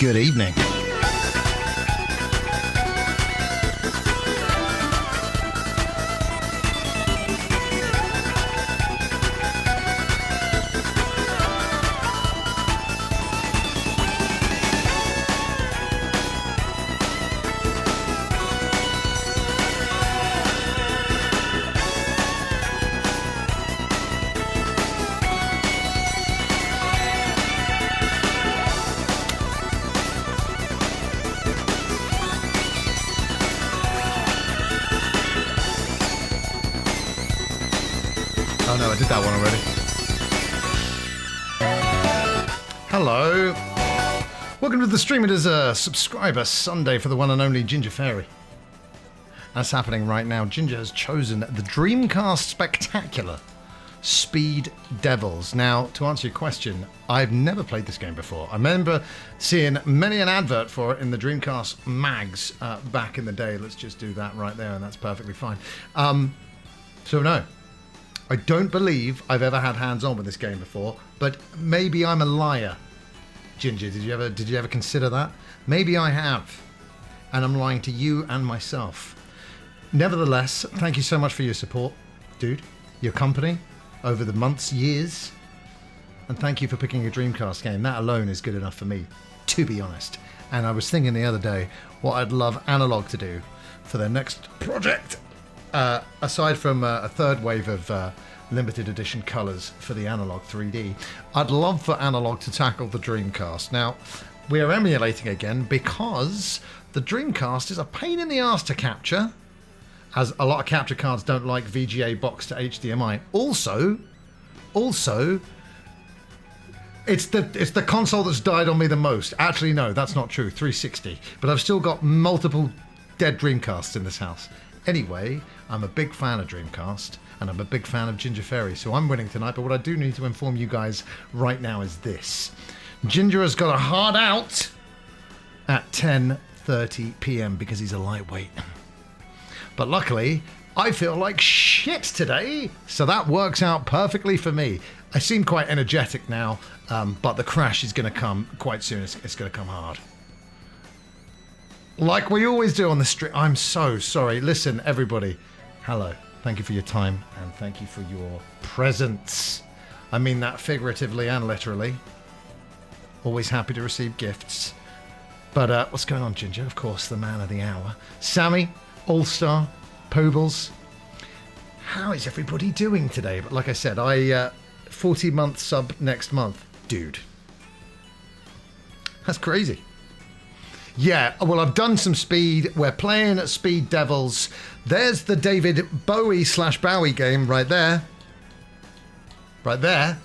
Good evening. Oh no, I did that one already. Hello. Welcome to the stream. It is a subscriber Sunday for the one and only Ginge Fairy. That's happening right now. Ginge has chosen the Dreamcast Spectacular Speed Devils. Now, to answer your question, I've never played this game before. I remember seeing many an advert for it in the Dreamcast mags back in the day. Let's just do that right there, and that's perfectly fine. So no. I don't believe I've ever had hands-on with this game before, but maybe I'm a liar. Ginger, did you ever consider that? Maybe I have, and I'm lying to you and myself. Nevertheless, thank you so much for your support, dude, your company over the months, years, and thank you for picking a Dreamcast game. That alone is good enough for me, to be honest. And I was thinking the other day what I'd love Analog to do for their next project. Aside from a third wave of limited edition colours for the Analog 3D, I'd love for Analog to tackle the Dreamcast. Now, we are emulating again because the Dreamcast is a pain in the arse to capture, as a lot of capture cards don't like VGA box to HDMI. Also, it's the console that's died on me the most. Actually, no, that's not true. 360, but I've still got multiple dead Dreamcasts in this house. Anyway, I'm a big fan of Dreamcast, and I'm a big fan of Ginge Fairy, so I'm winning tonight, but what I do need to inform you guys right now is this. Ginger has got a hard out at 10:30 p.m. because he's a lightweight. But luckily, I feel like shit today, so that works out perfectly for me. I seem quite energetic now, but the crash is going to come quite soon. It's going to come hard. Like we always do on the stream. I'm so sorry. Listen, everybody. Hello. Thank you for your time, and thank you for your presence. I mean that figuratively and literally. Always happy to receive gifts. But what's going on, Ginger? Of course, the man of the hour. Sammy, All-Star, Pobles. How is everybody doing today? But like I said, 40-month sub next month. Dude. That's crazy. Yeah, well, I've done some speed. We're playing at Speed Devils. There's the David Bowie/Bowie game right there. Right there.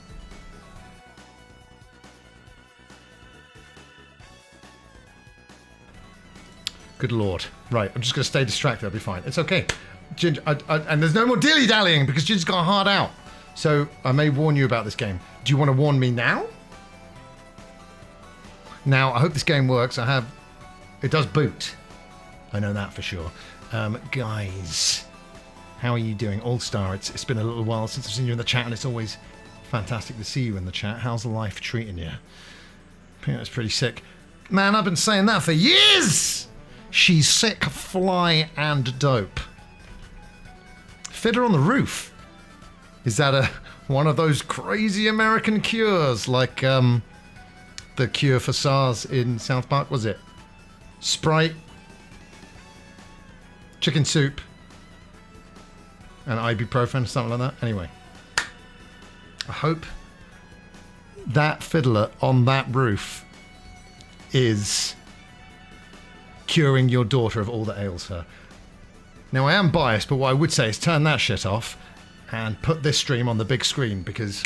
Good lord. Right, I'm just going to stay distracted. I'll be fine. It's okay. Ginger, and there's no more dilly-dallying because Ginger's got a hard out. So I may warn you about this game. Do you want to warn me now? Now, I hope this game works. It does boot. I know that for sure. Guys, how are you doing? All-Star, it's been a little while since I've seen you in the chat, and it's always fantastic to see you in the chat. How's life treating you? I think that's pretty sick. Man, I've been saying that for years! She's sick, fly, and dope. Fiddler on the Roof. Is that one of those crazy American cures, like the cure for SARS in South Park, was it? Sprite, chicken soup, and ibuprofen, something like that. Anyway, I hope that fiddler on that roof is curing your daughter of all that ails her. Now, I am biased, but what I would say is turn that shit off and put this stream on the big screen, because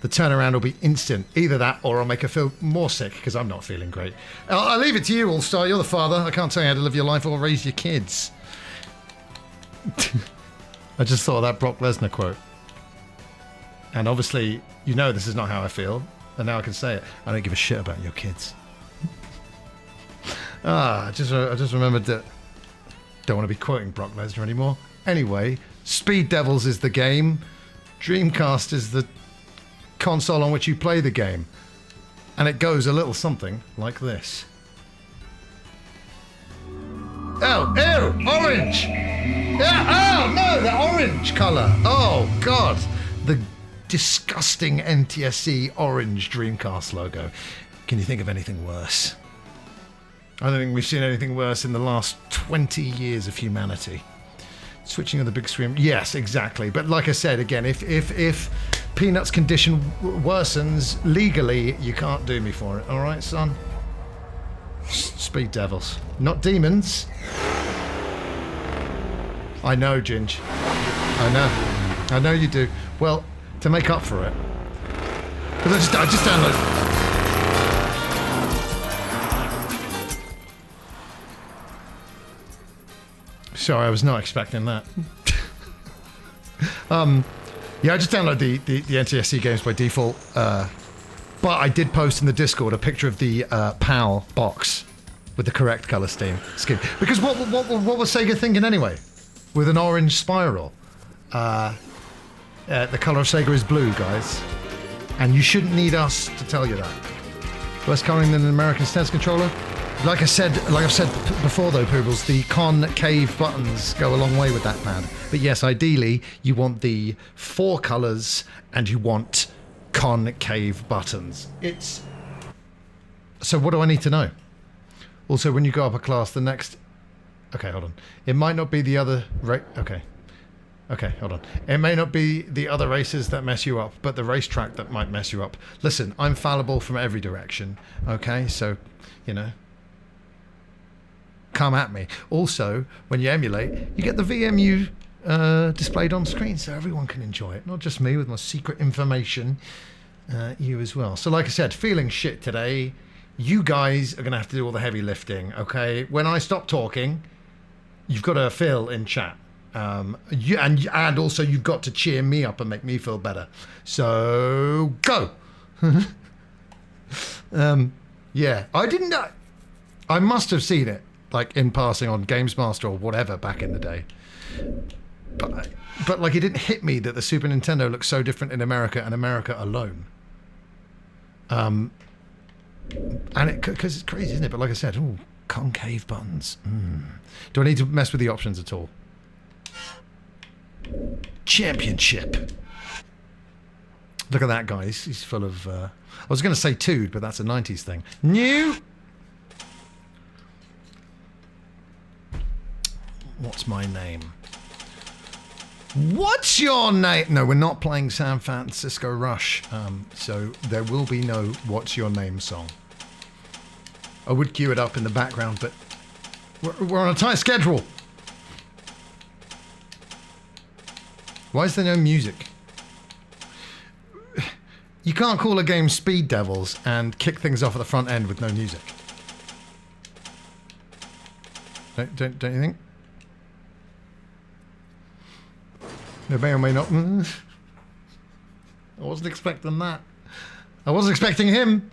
the turnaround will be instant. Either that, or I'll make her feel more sick, because I'm not feeling great. I'll leave it to you, All-Star. You're the father. I can't tell you how to live your life or raise your kids. I just thought of that Brock Lesnar quote. And obviously, you know this is not how I feel, and now I can say it. I don't give a shit about your kids. I just remembered that. Don't want to be quoting Brock Lesnar anymore. Anyway, Speed Devils is the game. Dreamcast is the console on which you play the game. And it goes a little something like this. Oh, ew, orange! Yeah, oh no, the orange colour. Oh God, the disgusting NTSC orange Dreamcast logo. Can you think of anything worse? I don't think we've seen anything worse in the last 20 years of humanity. Switching on the big screen. Yes, exactly. But like I said, again, if Peanut's condition worsens legally, you can't do me for it. All right, son? Speed devils. Not demons. I know, Ginge. I know. I know you do. Well, to make up for it. Because I just downloaded... Sorry, I was not expecting that. Yeah, I just downloaded the NTSC games by default. But I did post in the Discord a picture of the PAL box with the correct colour scheme. Because what was Sega thinking anyway? With an orange spiral. The colour of Sega is blue, guys. And you shouldn't need us to tell you that. Less colouring than an American SNES controller. Like I've said before though, Poobles, the concave buttons go a long way with that, man. But yes, ideally, you want the 4 colours and you want concave buttons. So what do I need to know? Also, when you go up a class, the next... Okay, hold on. It might not be the other... Okay, hold on. It may not be the other races that mess you up, but the racetrack that might mess you up. Listen, I'm fallible from every direction, okay? So, you know... Come at me. Also, when you emulate, you get the VMU displayed on screen so everyone can enjoy it. Not just me with my secret information, you as well. So like I said, feeling shit today. You guys are going to have to do all the heavy lifting, okay? When I stop talking, you've got to fill in chat. And also you've got to cheer me up and make me feel better. So, go! Yeah, I didn't know. I must have seen it. Like in passing on Games Master or whatever back in the day. But like it didn't hit me that the Super Nintendo looks so different in America and America alone. And it, because it's crazy, isn't it? But like I said, ooh, concave buttons. Do I need to mess with the options at all? Championship. Look at that, guys. He's full of... I was going to say Tood, but that's a 90s thing. New... What's my name? What's your name? No, we're not playing San Francisco Rush, so there will be no What's Your Name song. I would cue it up in the background, but we're on a tight schedule. Why is there no music? You can't call a game Speed Devils and kick things off at the front end with no music. Don't you think? They may or may not. I wasn't expecting that. I wasn't expecting him.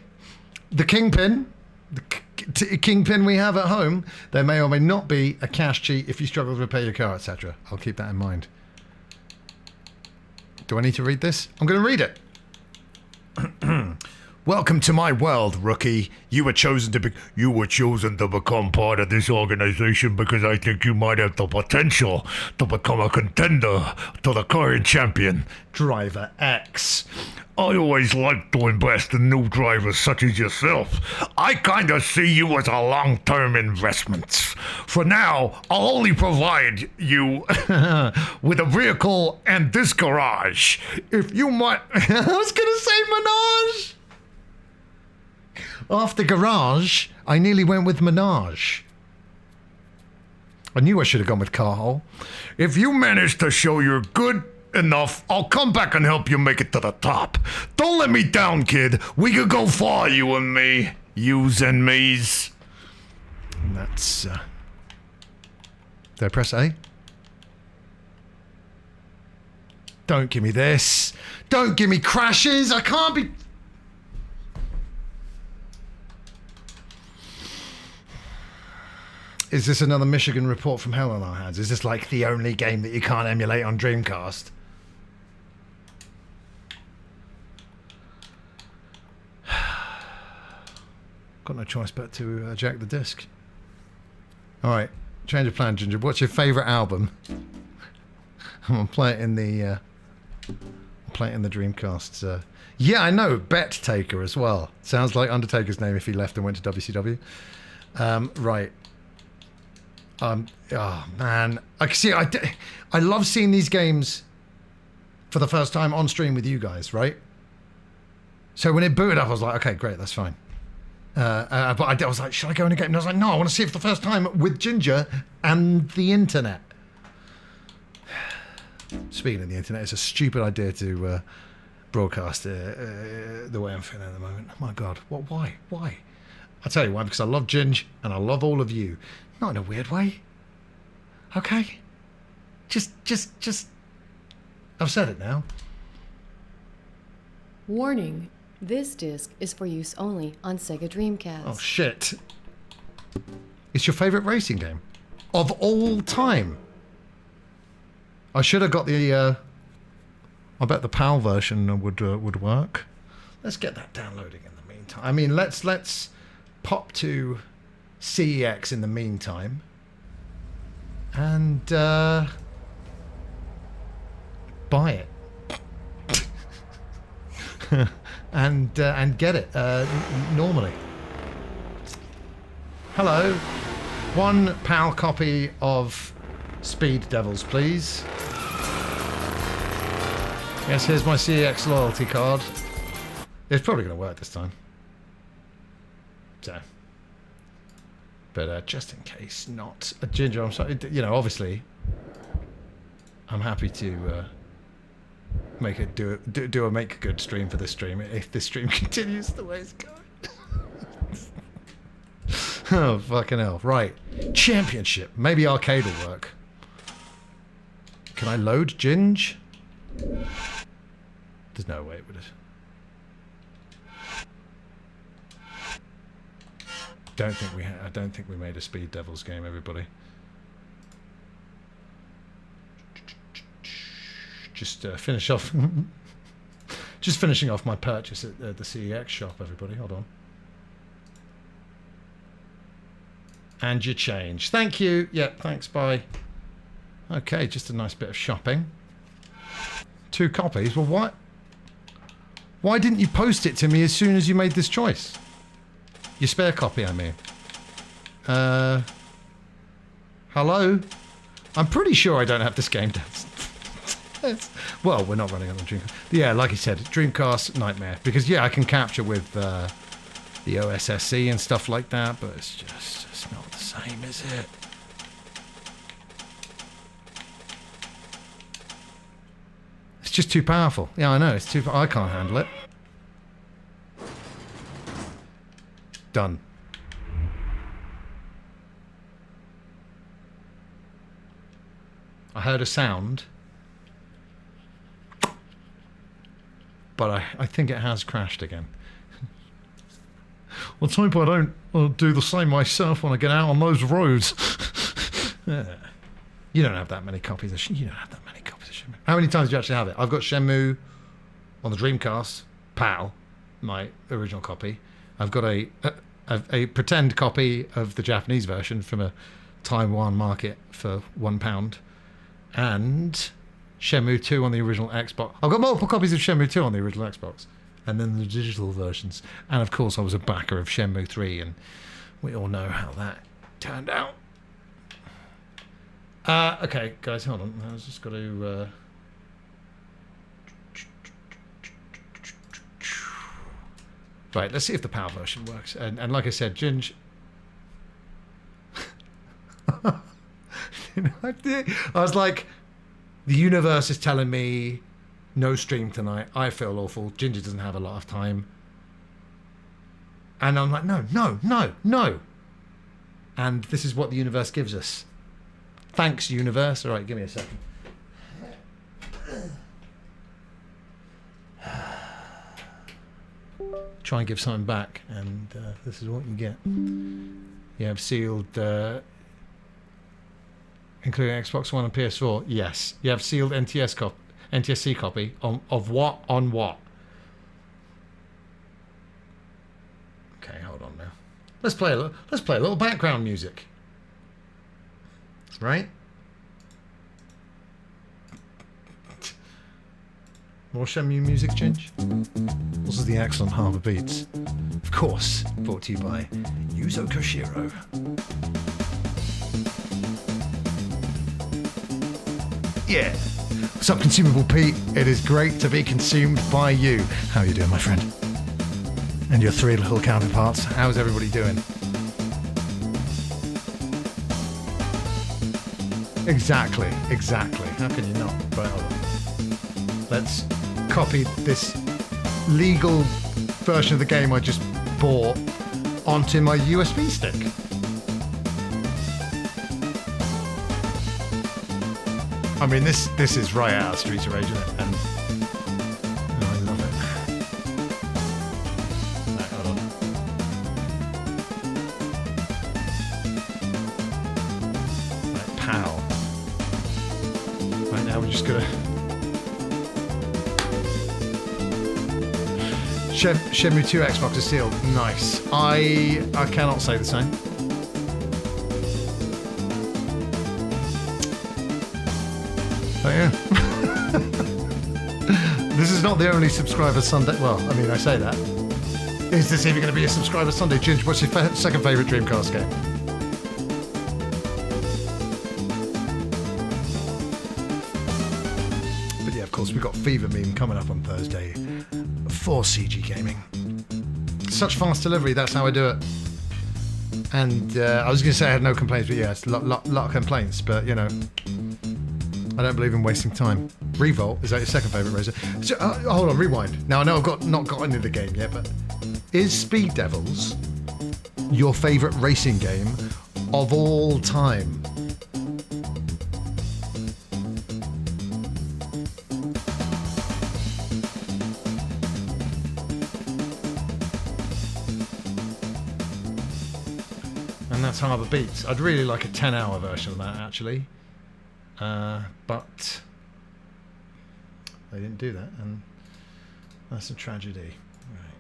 The kingpin. The kingpin we have at home. There may or may not be a cash cheat if you struggle to repair your car, etc. I'll keep that in mind. Do I need to read this? I'm going to read it. Welcome to my world, rookie. You were chosen to become part of this organization because I think you might have the potential to become a contender to the current champion, Driver X. I always like to invest in new drivers such as yourself. I kinda see you as a long-term investment. For now, I'll only provide you with a vehicle and this garage. If you might... I was gonna say Menage! After garage, I nearly went with Menage. I knew I should have gone with Carhole. If you manage to show you're good enough, I'll come back and help you make it to the top. Don't let me down, kid. We could go far, you and me. Yous and me's. And that's, Did I press A? Don't give me this. Don't give me crashes. I can't be... Is this another Michigan report from hell on our hands? Is this like the only game that you can't emulate on Dreamcast? Got no choice but to eject the disc. All right, change of plan, Ginger. What's your favourite album? I'm gonna play it in the Dreamcast. Yeah, I know. Bet Taker as well. Sounds like Undertaker's name if he left and went to WCW. Right. Oh man, I see. I love seeing these games for the first time on stream with you guys, right? So when it booted up, I was like, okay, great, that's fine. But I was like, should I go in a game? And I was like, no, I want to see it for the first time with Ginger and the internet. Speaking of the internet, it's a stupid idea to broadcast the way I'm feeling at the moment. Oh my God, what? Why? I'll tell you why, because I love Ginge and I love all of you. Not in a weird way. Okay? Just... I've said it now. Warning. This disc is for use only on Sega Dreamcast. Oh, shit. It's your favourite racing game? Of all time? I should have got the... I bet the PAL version would work. Let's get that downloading in the meantime. I mean, let's pop to CEX in the meantime. And buy it. and get it normally. Hello. One PAL copy of Speed Devils, please. Yes, here's my CEX loyalty card. It's probably going to work this time. So. But just in case not. Ginger, I'm sorry. You know, obviously, I'm happy to make it do a make good stream for this stream if this stream continues the way it's going. Oh, fucking hell. Right. Championship. Maybe arcade will work. Can I load Ginge? There's no way it would. I don't think we made a Speed Devils game, everybody. Just finish off. Just finishing off my purchase at the CEX shop, everybody. Hold on. And your change. Thank you. Yep, thanks, bye. Okay, just a nice bit of shopping. 2 copies. Well, what? Why didn't you post it to me as soon as you made this choice? Your spare copy, I mean. Hello? I'm pretty sure I don't have this game down. Well, we're not running on the Dreamcast. Yeah, like I said, Dreamcast nightmare. Because, yeah, I can capture with the OSSC and stuff like that, but it's not the same, is it? It's just too powerful. Yeah, I know. It's too. I can't handle it. Done. I heard a sound, but I think it has crashed again. Well, Type, I don't do the same myself when I get out on those roads. Yeah. You don't have that many copies of Shenmue. How many times do you actually have it? I've got Shenmue on the Dreamcast, PAL, my original copy. I've got a pretend copy of the Japanese version from a Taiwan market for £1, and Shenmue 2 on the original Xbox. I've got multiple copies of Shenmue 2 on the original Xbox, and then the digital versions. And of course, I was a backer of Shenmue 3, and we all know how that turned out. Okay, guys, hold on. I was just got to. Right, let's see if the PAL version works. And like I said, Ginge... I was like, the universe is telling me no stream tonight. I feel awful. Ginger doesn't have a lot of time. And I'm like, no. And this is what the universe gives us. Thanks, universe. All right, give me a second. Try and give something back, and this is what you get. You have sealed, including Xbox One and PS4. Yes, you have sealed NTSC copy of what on what. Okay, hold on now. Let's play a little background music. Right? More Shenmue music, Ginge? This is the excellent Harbour Beats. Of course, brought to you by Yuzo Koshiro. Yeah. What's up, Consumable Pete? It is great to be consumed by you. How are you doing, my friend? And your three little counterparts. How's everybody doing? Exactly. How can you not? Right, hold on. Let's copy this legal version of the game I just bought onto my USB stick. I mean, this is right out of Streets of Rage, isn't it? And I love it. Right, hold on. Right, pow. Right now we're just gonna Shenmue 2 Xbox is sealed. Nice. I cannot say the same. Oh yeah. This is not the only subscriber Sunday. Well, I mean, I say that. Is this even going to be a subscriber Sunday? Ginge, what's your second favourite Dreamcast game? But yeah, of course, we've got Fever Meme coming up on Thursday for CG Gaming. Such fast delivery, that's how I do it. And I was going to say I had no complaints, but yeah, it's a lot of complaints. But, you know, I don't believe in wasting time. Revolt, is that your second favourite racer? So, hold on, rewind. Now, I know I've not got into the game yet, but is Speed Devils your favourite racing game of all time? And that's Harbour Beats. I'd really like a 10-hour version of that, actually. But they didn't do that, and that's a tragedy. Right.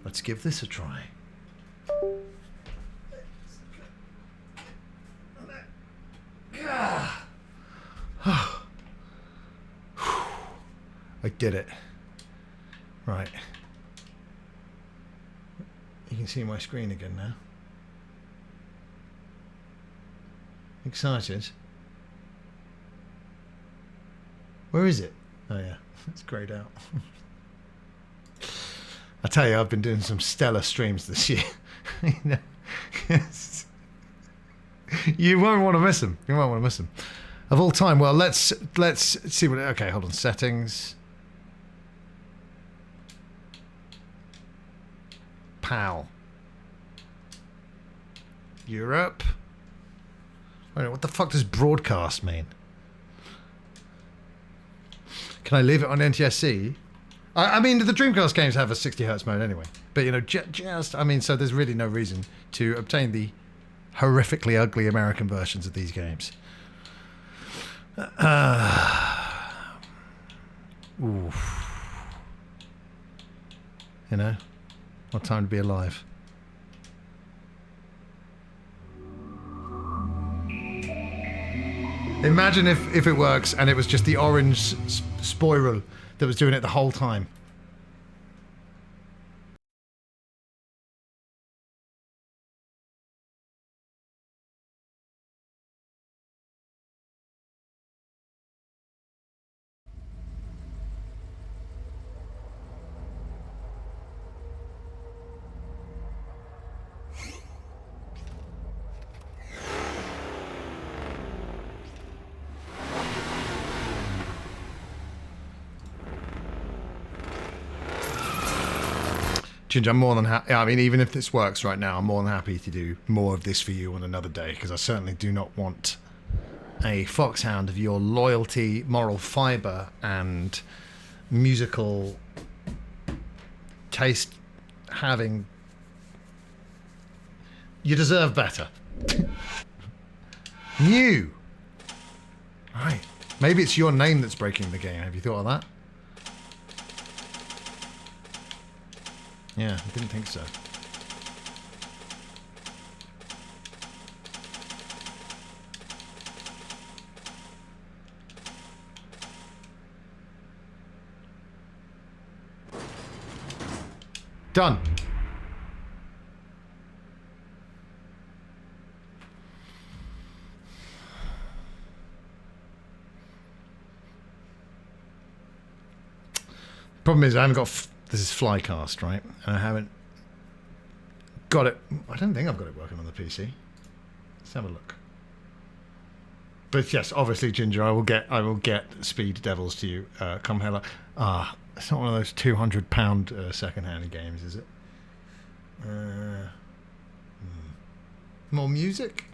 Let's give this a try. I did it. Right. You can see my screen again now. Excited? Where is it? Oh yeah, it's greyed out. I tell you, I've been doing some stellar streams this year. You know, you won't want to miss them. You won't want to miss them. Of all time, well, let's see what. Okay, hold on. Settings. PAL. Europe. Wait, what the fuck does broadcast mean? Can I leave it on NTSC? I mean, the Dreamcast games have a 60 Hz mode anyway. But, you know, just, I mean, so there's really no reason to obtain the horrifically ugly American versions of these games. Oof. You know, what time to be alive. Imagine if it works and it was just the orange spoiler that was doing it the whole time. Ginge, I'm more than happy. I mean, even if this works right now, I'm more than happy to do more of this for you on another day, because I certainly do not want a foxhound of your loyalty, moral fibre, and musical taste having. You deserve better. New. Right. Maybe it's your name that's breaking the game. Have you thought of that? Yeah, I didn't think so. Done. Problem is, I haven't got... This is Flycast, right? And I haven't got it... I don't think I've got it working on the PC. Let's have a look. But yes, obviously, Ginger, I will get Speed Devils to you. Come hella. It's not one of those £200 second-hand games, is it? More music?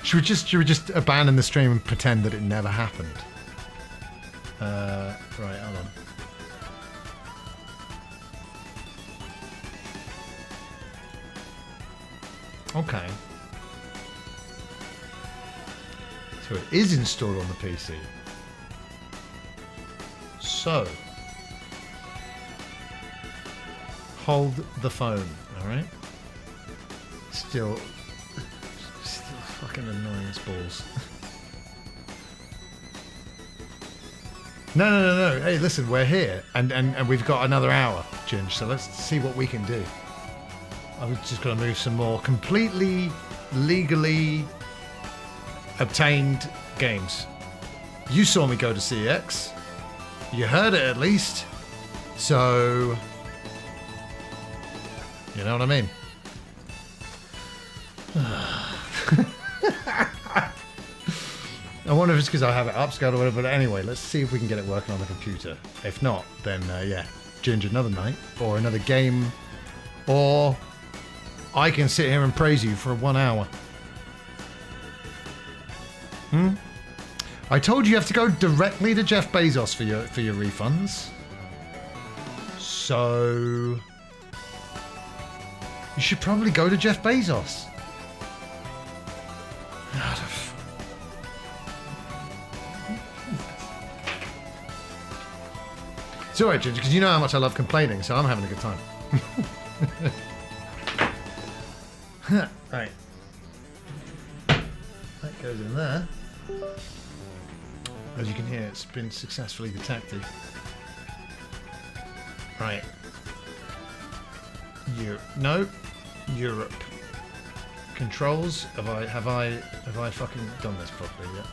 Should we just abandon the stream and pretend that it never happened? Right, hold on. Okay. So it is installed on the PC. So hold the phone, alright? Still fucking annoying as balls. No. Hey, listen, we're here, and we've got another hour, Ginge. So let's see what we can do. I was just going to move some more completely legally obtained games. You saw me go to CX. You heard it at least. So, you know what I mean? I wonder if it's because I have it upscaled or whatever, but anyway, let's see if we can get it working on the computer. If not, then yeah, Ginge another night, or another game, or I can sit here and praise you for 1 hour. I told you have to go directly to Jeff Bezos for your refunds. So you should probably go to Jeff Bezos. It's alright, Ginger, because you know how much I love complaining, so I'm having a good time. Right. That goes in there. As you can hear, it's been successfully detected. Right. No. Europe. Controls. Have I fucking done this properly yet?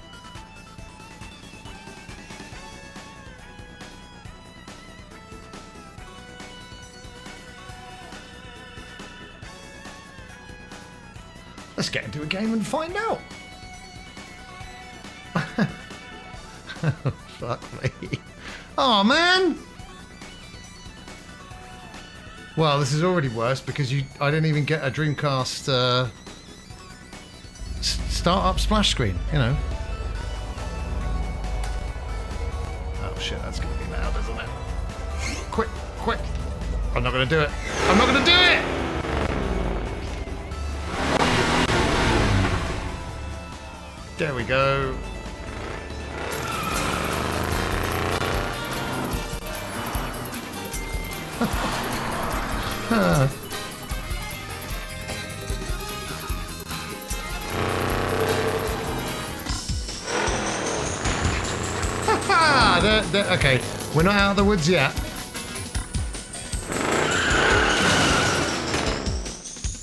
Let's get into a game and find out. Fuck me. Oh man. Well, this is already worse because I didn't even get a Dreamcast start-up splash screen, you know. Oh shit, that's gonna be loud, isn't it? Quick. I'm not gonna do it. I'm not gonna do it! There we go. Okay, we're not out of the woods yet.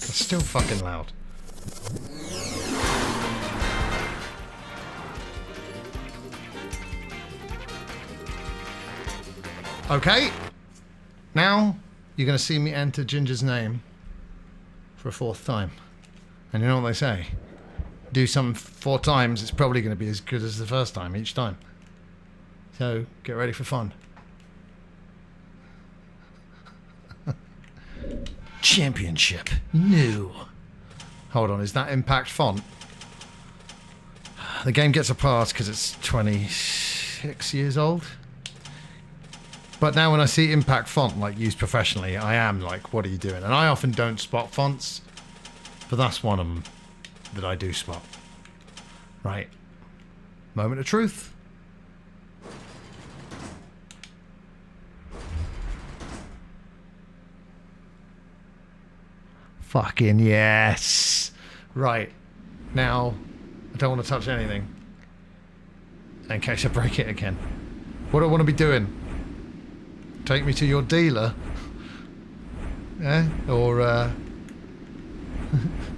It's still fucking loud. Okay, now you're going to see me enter Ginger's name for a 4th time. And you know what they say? Do something 4 times, it's probably going to be as good as the first time, each time. So, get ready for fun. Championship. New. Hold on, is that Impact font? The game gets a pass because it's 26 years old. But now when I see Impact font like used professionally, I am like, what are you doing? And I often don't spot fonts, but that's one of them that I do spot. Right. Moment of truth. Fucking yes. Right. Now, I don't want to touch anything. In case I break it again. What do I want to be doing? Take me to your dealer? Yeah? Or,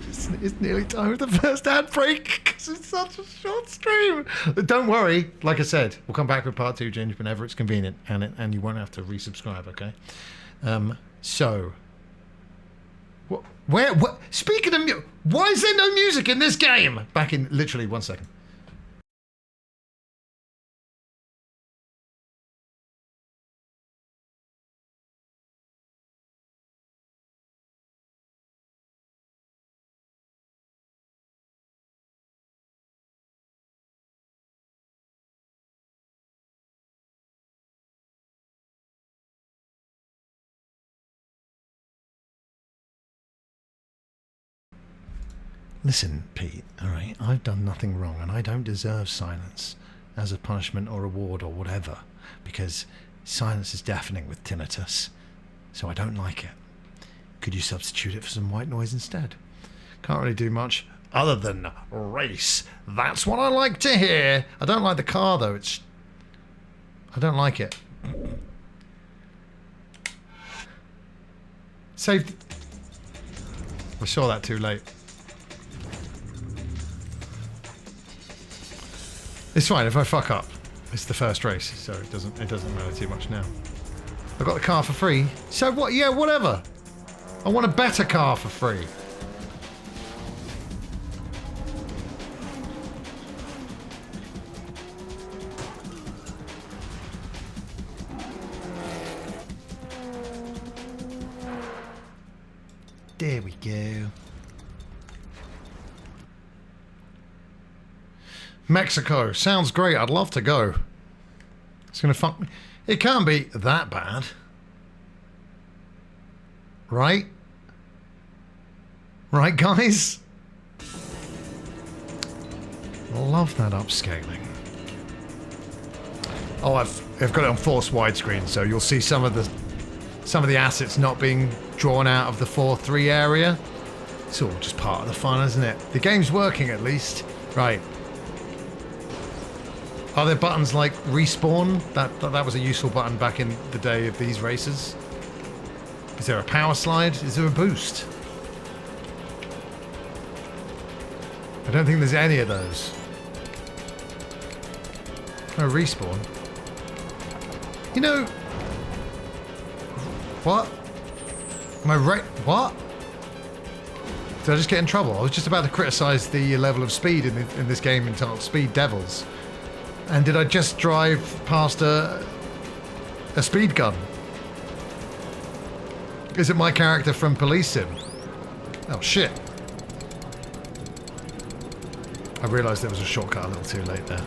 it's nearly time for the first ad break because it's such a short stream. Don't worry. Like I said, we'll come back with part 2, Ginge, whenever it's convenient. And you won't have to resubscribe, okay? So... What? Speaking of why is there no music in this game? Back in literally 1 second. Listen, Pete, alright, I've done nothing wrong and I don't deserve silence as a punishment or reward or whatever, because silence is deafening with tinnitus, so I don't like it. Could you substitute it for some white noise instead? Can't really do much other than race. That's what I like to hear. I don't like the car though, I don't like it. Saved. I saw that too late. It's fine if I fuck up. It's the first race, so it doesn't matter too much now. I got the car for free. So what? Yeah, whatever. I want a better car for free. There we go. Mexico. Sounds great. I'd love to go. It's going to fuck me. It can't be that bad. Right? Right, guys? Love that upscaling. Oh, I've got it on forced widescreen, so you'll see some of the assets not being drawn out of the 4:3 area. It's all just part of the fun, isn't it? The game's working at least. Right. Are there buttons like respawn? That was a useful button back in the day of these races. Is there a power slide? Is there a boost? I don't think there's any of those. No respawn. You know... What? Am I right? What? Did I just get in trouble? I was just about to criticize the level of speed in this game entitled Speed Devils. And did I just drive past a speed gun? Is it my character from Police Sim? Oh shit. I realised there was a shortcut a little too late there.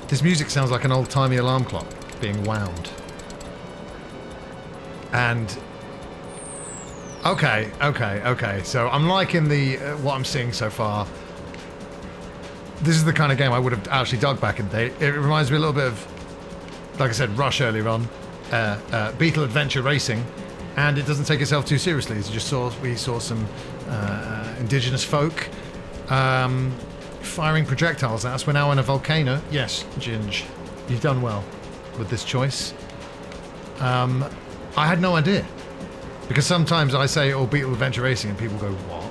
This music sounds like an old-timey alarm clock being wound. And... Okay. So I'm liking the what I'm seeing so far. This is the kind of game I would have actually dug back in the day. It reminds me a little bit of, like I said, Rush earlier on, Beetle Adventure Racing, and it doesn't take itself too seriously. We saw some indigenous folk firing projectiles at us. We're now in a volcano. Yes, Ginge, you've done well with this choice. I had no idea, because sometimes I say, "Oh, Beetle Adventure Racing," and people go, "What?"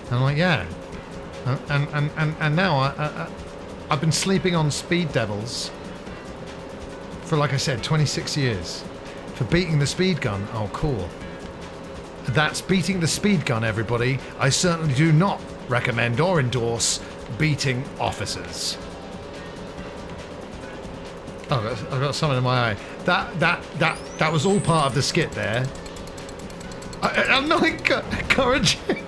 And I'm like, "Yeah." And now I've been sleeping on Speed Devils for, like I said, 26 years. For beating the speed gun. Oh, cool. That's beating the speed gun, everybody. I certainly do not recommend or endorse beating officers. Oh, I've got something in my eye. That was all part of the skit there. I'm not encouraging.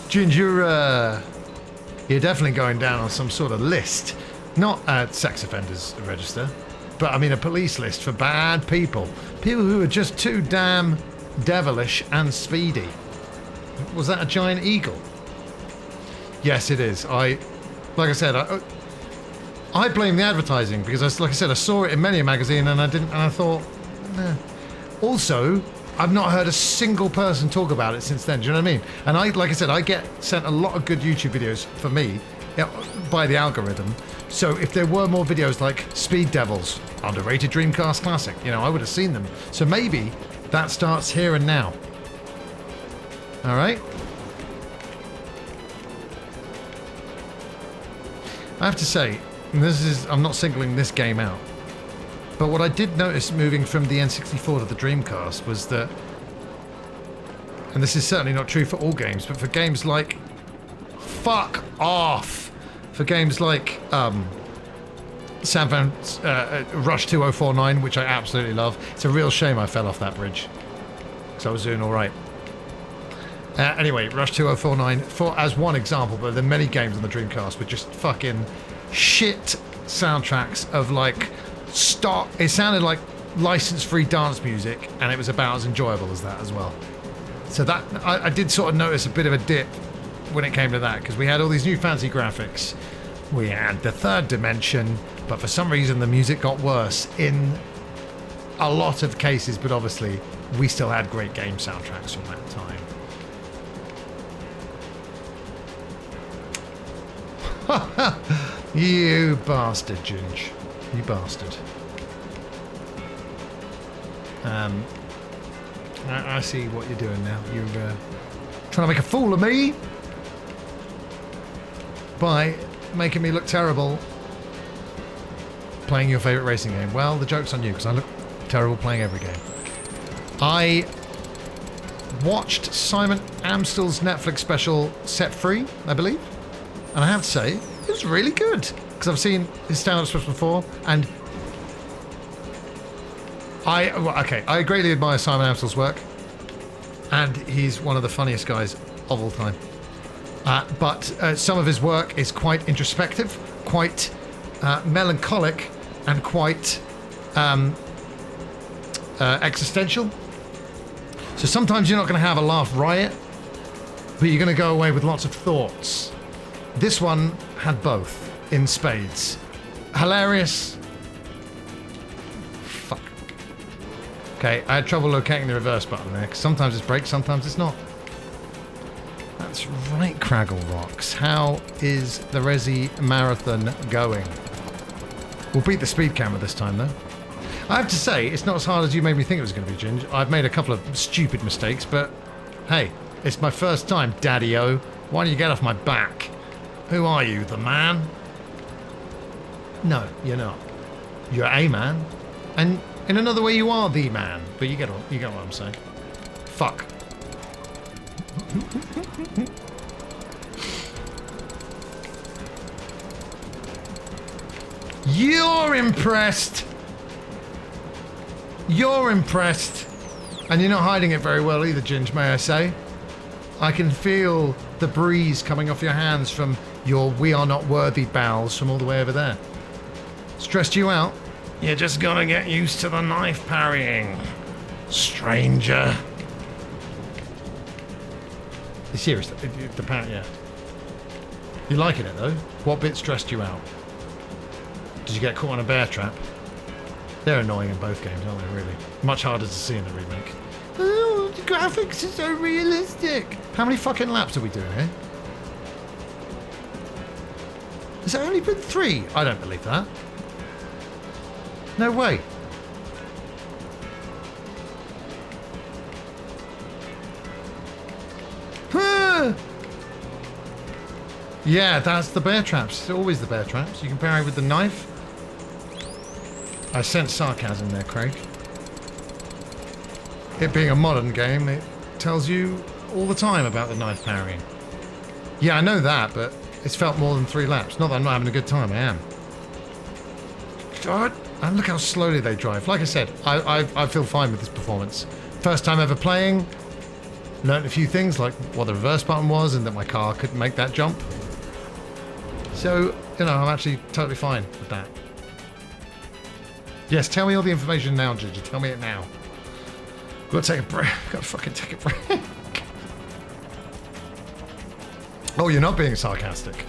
Ginge, you're definitely going down on some sort of list. Not a sex offenders register, but I mean a police list for bad people. People who are just too damn devilish and speedy. Was that a giant eagle? Yes, it is. Like I said, I blame the advertising because, like I said, I saw it in many a magazine and I thought, nah. Also, I've not heard a single person talk about it since then. Do you know what I mean? And like I said, I get sent a lot of good YouTube videos for me by the algorithm. So if there were more videos like Speed Devils, underrated Dreamcast classic, you know, I would have seen them. So maybe that starts here and now. All right. I have to say, and I'm not singling this game out, but what I did notice moving from the N64 to the Dreamcast was that, and this is certainly not true for all games, but for games like, fuck off, for games like Rush 2049, which I absolutely love. It's a real shame I fell off that bridge, because I was doing all right. Anyway, Rush 2049, as one example, but there are many games on the Dreamcast with just fucking shit soundtracks of like stock. It sounded like license-free dance music, and it was about as enjoyable as that as well. So that I did sort of notice a bit of a dip when it came to that, because we had all these new fancy graphics. We had the third dimension, but for some reason the music got worse in a lot of cases, but obviously we still had great game soundtracks from that time. You bastard, Ginge. You bastard. I see what you're doing now. You're trying to make a fool of me by making me look terrible playing your favourite racing game. Well, the joke's on you, because I look terrible playing every game. I watched Simon Amstell's Netflix special Set Free, I believe. And I have to say, it was really good. Because I've seen his stand-up special before, and I greatly admire Simon Amstell's work. And he's one of the funniest guys of all time. But some of his work is quite introspective, quite melancholic, and quite existential. So sometimes you're not going to have a laugh riot, but you're going to go away with lots of thoughts. This one had both in spades. Hilarious. Fuck. Okay, I had trouble locating the reverse button there, because sometimes it's brake, sometimes it's not. That's right, Craggle Rocks. How is the Resi Marathon going? We'll beat the speed camera this time, though. I have to say, it's not as hard as you made me think it was going to be, Ginge. I've made a couple of stupid mistakes, but hey, it's my first time, Daddy-O. Why don't you get off my back? Who are you, the man? No, you're not. You're a man. And in another way, you are the man. But you get what I'm saying. Fuck. You're impressed. You're impressed. And you're not hiding it very well either, Ginge, may I say. I can feel the breeze coming off your hands from your "we are not worthy" bowels from all the way over there. Stressed you out? You're just gonna get used to the knife parrying, stranger. Seriously, the parry, yeah. You liking it though? What bit stressed you out? Did you get caught on a bear trap? They're annoying in both games, aren't they, really? Much harder to see in the remake. Oh, the graphics are so realistic. How many fucking laps are we doing here? Has there only been 3? I don't believe that. No way. Yeah, that's the bear traps. It's always the bear traps. You can parry with the knife. I sense sarcasm there, Craig. It being a modern game, it tells you all the time about the knife parrying. Yeah, I know that, but it's felt more than 3 laps. Not that I'm not having a good time, I am. God, and look how slowly they drive. Like I said, I feel fine with this performance. First time ever playing. Learned a few things, like what the reverse button was and that my car couldn't make that jump. So, you know, I'm actually totally fine with that. Yes, tell me all the information now, Ginge. Tell me it now. Gotta take a break. Gotta fucking take a break. Oh, you're not being sarcastic.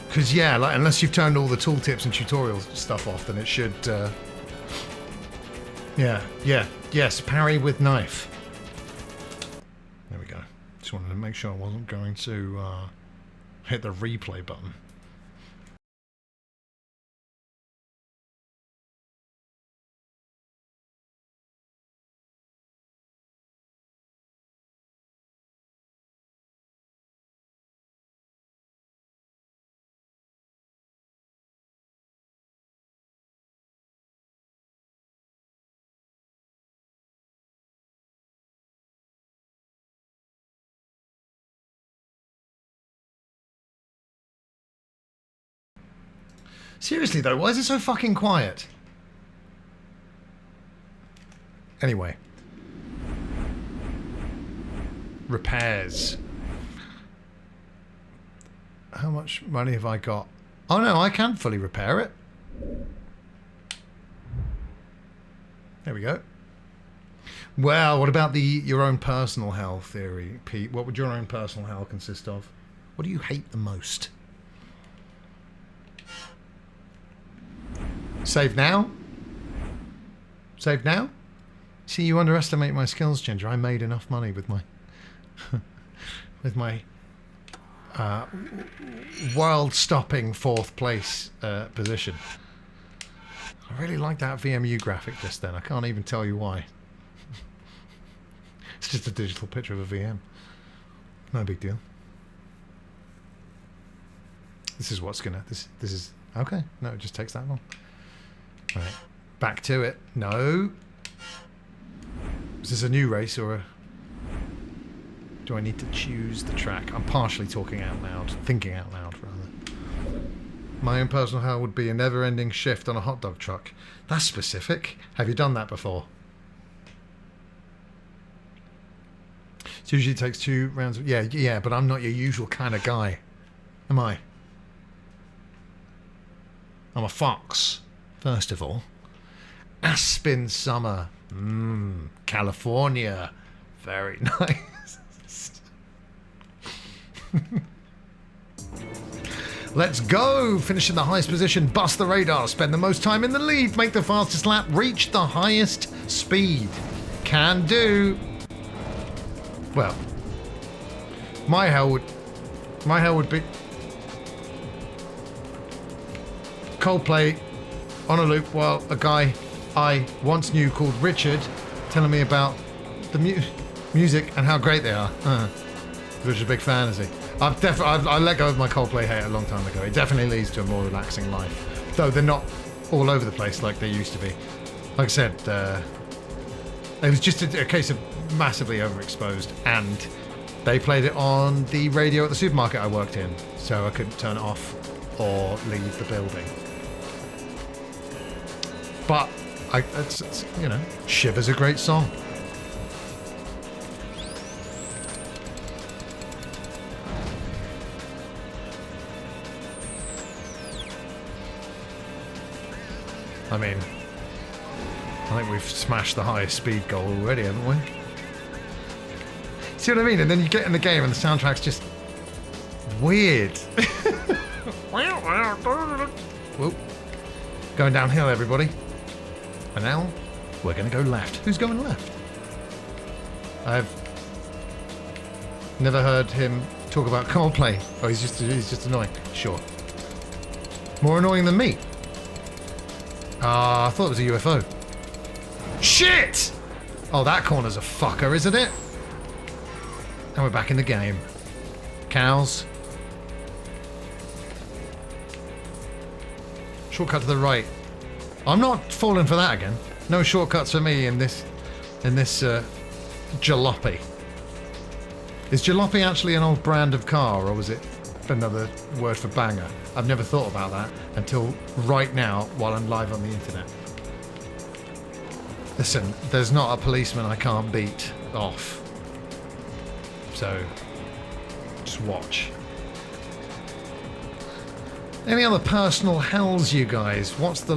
Because, yeah, like, unless you've turned all the tooltips and tutorial stuff off, then it should Yeah, yeah, yes, parry with knife. There we go. Just wanted to make sure I wasn't going to hit the replay button. Seriously though, why is it so fucking quiet? Anyway. Repairs. How much money have I got? Oh no, I can fully repair it. There we go. Well, what about your own personal hell theory, Pete? What would your own personal hell consist of? What do you hate the most? Save now? Save now? See, you underestimate my skills, Ginger. I made enough money with my with my world-stopping 4th place position. I really like that VMU graphic just then. I can't even tell you why. It's just a digital picture of a VM. No big deal. This is what's gonna... This is... Okay. No, it just takes that long. Right. Back to it. No. Is this a new race or a... Do I need to choose the track? I'm partially talking out loud. Thinking out loud, rather. My own personal hell would be a never-ending shift on a hot dog truck. That's specific. Have you done that before? It usually takes 2 rounds. Yeah, but I'm not your usual kind of guy. Am I? I'm a fox, first of all. Aspen summer. California. Very nice. Let's go! Finish in the highest position, bust the radar, spend the most time in the lead, make the fastest lap, reach the highest speed. Can do. Well, my hell would be Coldplay on a loop while a guy I once knew called Richard telling me about the music and how great they are. Which is a big fan, is he? I let go of my Coldplay hate a long time ago. It definitely leads to a more relaxing life, though they're not all over the place like they used to be. Like I said, it was just a case of massively overexposed, and they played it on the radio at the supermarket I worked in, so I couldn't turn it off or leave the building. But it's you know, Shiver's a great song. I mean, I think we've smashed the highest speed goal already, haven't we? See what I mean? And then you get in the game and the soundtrack's just weird. Whoop. Going downhill, everybody. And now we're going to go left. Who's going left? I've never heard him talk about Coldplay. Oh, he's just annoying. Sure. More annoying than me. I thought it was a UFO. Shit! Oh, that corner's a fucker, isn't it? And we're back in the game. Cows. Shortcut to the right. I'm not falling for that again. No shortcuts for me in this jalopy. Is jalopy actually an old brand of car, or was it another word for banger? I've never thought about that until right now while I'm live on the internet. Listen, there's not a policeman I can't beat off. So, just watch. Any other personal hells, you guys? What's the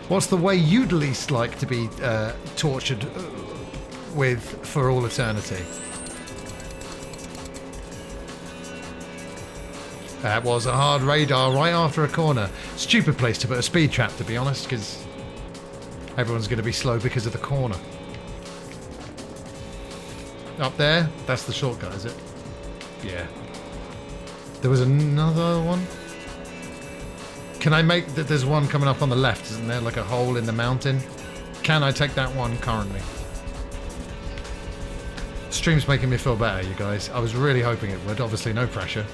what's the way you'd least like to be tortured with for all eternity? That was a hard radar right after a corner. Stupid place to put a speed trap, to be honest, because Everyone's going to be slow because of the corner. Up there? That's the shortcut, is it? Yeah. There was another one? Can I make... There's one coming up on the left, isn't there? Like a hole in the mountain. Can I take that one currently? Stream's making me feel better, you guys. I was really hoping it would. Obviously, no pressure.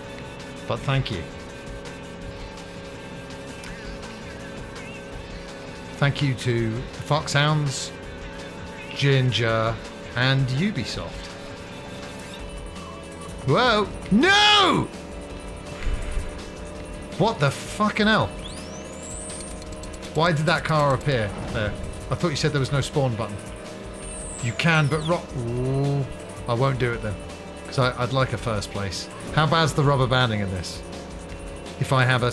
But thank you. Thank you to Foxhounds, Ginge, and Ubisoft. Whoa! No! What the fucking hell? Why did that car appear there? I thought you said there was no spawn button. You can, but Ooh, I won't do it then. Because I'd like a first place. How bad's the rubber banding in this? If I have a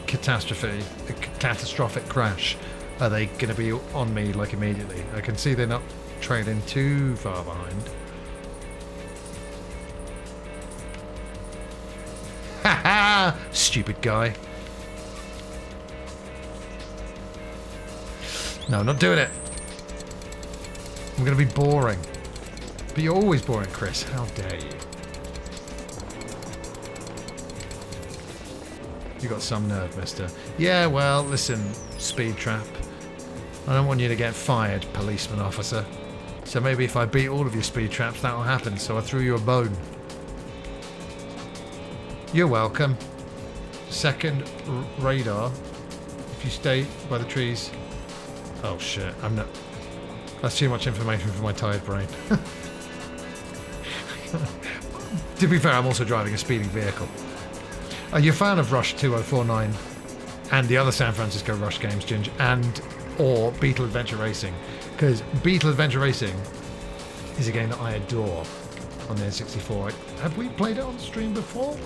catastrophic crash, are they going to be on me like immediately? I can see they're not trailing too far behind. Ha ha! Stupid guy. No, not doing it. I'm going to be boring. But you're always boring, Chris. How dare you? You got some nerve, mister. Yeah, well, listen, speed trap. I don't want you to get fired, policeman officer. So maybe if I beat all of your speed traps, that'll happen. So I threw you a bone. You're welcome. Second radar. If you stay by the trees. Oh shit, I'm not... That's too much information for my tired brain. To be fair, I'm also driving a speeding vehicle. Are you a fan of Rush 2049 and the other San Francisco Rush games, Ginge, and or Beetle Adventure Racing? Because Beetle Adventure Racing is a game that I adore on the N64. Have we played it on stream before?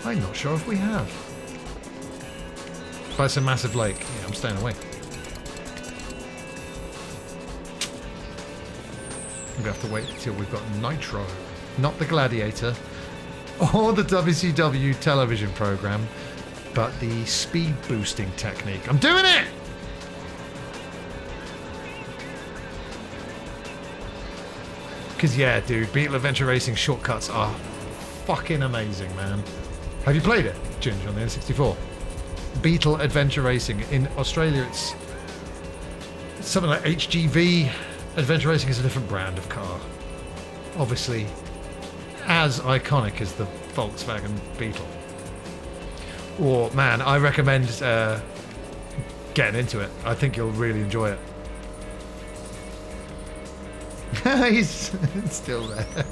I'm not sure if we have. But it's a massive lake. Yeah, I'm staying away. I'm going to have to wait until we've got Nitro. Not the Gladiator or the WCW television program, but the speed boosting technique. I'm doing it! Because yeah, dude, Beetle Adventure Racing shortcuts are fucking amazing, man. Have you played it, Ginge, on the N64? Beetle Adventure Racing. In Australia, it's something like HGV. Adventure Racing is a different brand of car. Obviously, as iconic as the Volkswagen Beetle. Or, man, I recommend getting into it. I think you'll really enjoy it. He's still there.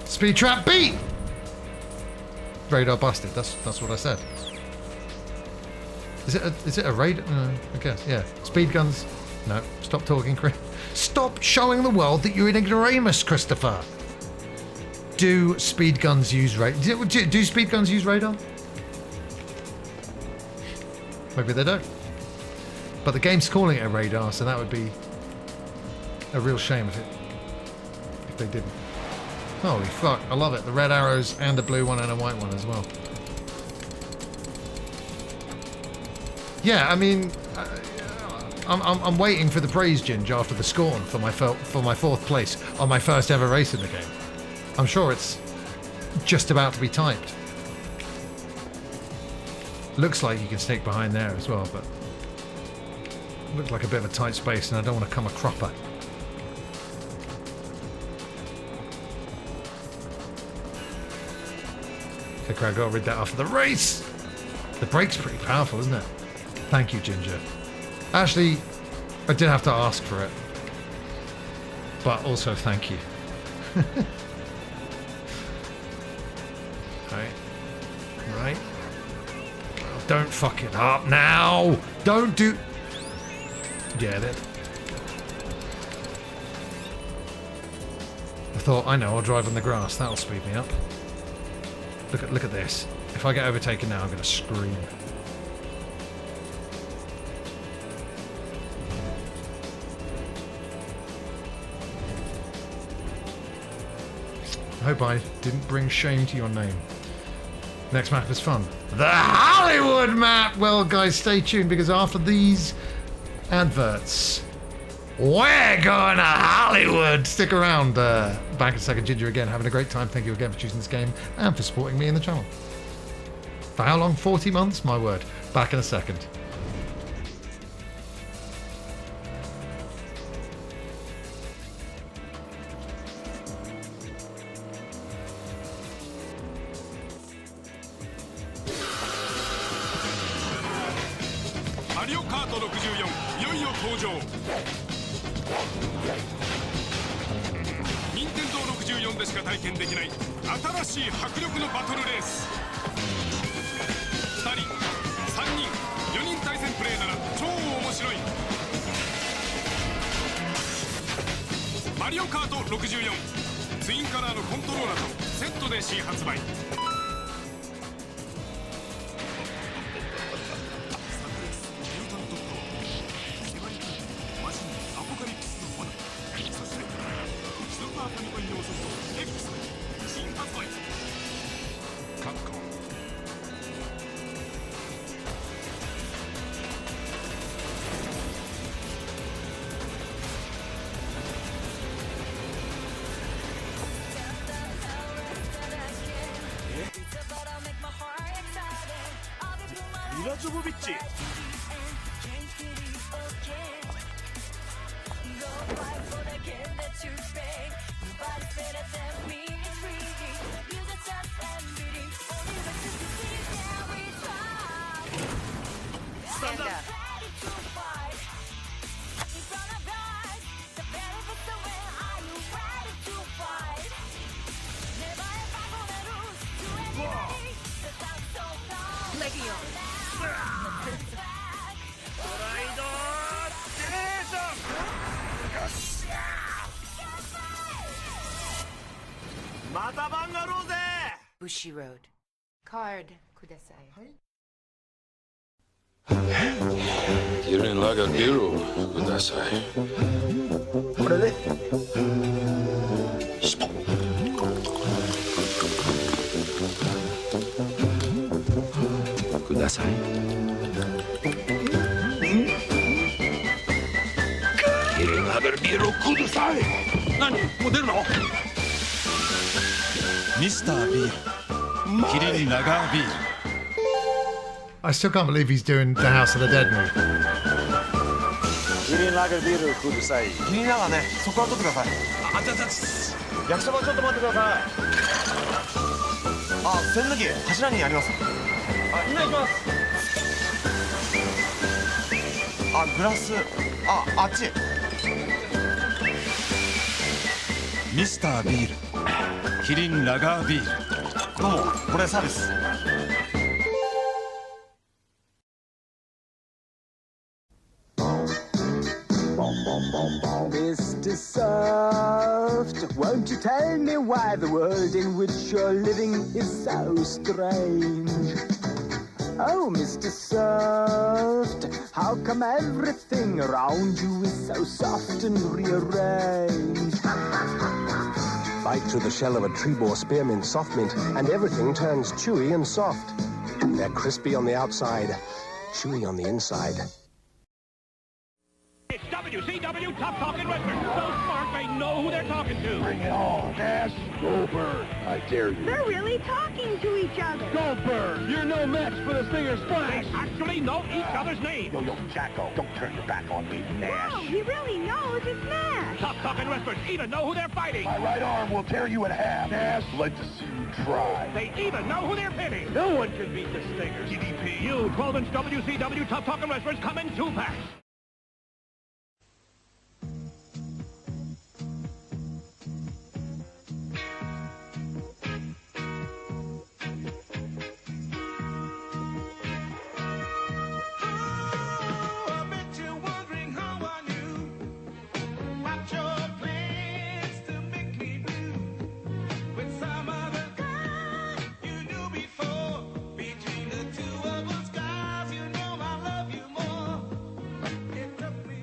Speed trap beat! Radar busted. That's what I said. Is it a radar? I guess, yeah. Speed guns. No, stop talking, Chris. Stop showing the world that you're an ignoramus, Christopher. Do speed guns use radar? Do speed guns use radar? Maybe they don't. But the game's calling it a radar, so that would be a real shame if they didn't. Holy fuck, I love it. The red arrows and a blue one and a white one as well. Yeah, I mean, I'm waiting for the praise, Ginge, after the scorn for my fourth place on my first ever race in the game. I'm sure it's just about to be typed. Looks like you can sneak behind there as well, but looks like a bit of a tight space, and I don't want to come a cropper. I think I got to read that after the race. The brake's pretty powerful, isn't it? Thank you, Ginge. Actually, I did have to ask for it. But also, thank you. Right. Oh, don't fuck it up now. Don't do... Yeah, that... I thought, I know, I'll drive on the grass. That'll speed me up. Look at this. If I get overtaken now, I'm going to scream. I hope I didn't bring shame to your name. Next map is fun. The Hollywood map! Well, guys, stay tuned, because after these adverts. We're going to Hollywood. Stick around. Back in a second. Ginger again, having a great time. Thank you again for choosing this game and for supporting me in the channel. For how long? 40 months? My word. Back in a second. Bushi Road. Card ください。Kirin lager biru kudasai. これでkudasai. Kirin lager biru kudasai. 何？もう出るの？ミスタービール、キリンラガービール。 I still can't believe he's doing the House of the Dead move. キリンラガービールください。キリンラガーね、そこは取ってください。焼きそばちょっと待ってください。あ、栓抜き柱にあります。あ、今行きます。あ、グラス、あっち。ミスタービール、キリンラガービール。どうも、これサービス。Mr. Soft, won't you tell me why the world in which you're living is so strange? Oh, Mr. Soft, how come everything around you is so soft and rearranged? Bite through the shell of a tree boar spearmint soft mint, and everything turns chewy and soft. They're crispy on the outside, chewy on the inside. It's WCW Top Talking Wrestling. So smart they know who they're talking to. Bring it on, Ash. Goldberg, I dare you. They're really talking to each other. Goldberg, you're no match for the Stinger Splash. They actually know each other's names. Yo, Jacko, don't turn your back on me, Nash. Wow, he really knows it's Nash. Top Talking Wrestlers even know who they're fighting. My right arm will tear you in half. Nash, like to see you try. They even know who they're pitting. No one can beat the Stingers. DDP. You 12-inch WCW Top Talking Wrestlers come in 2-packs.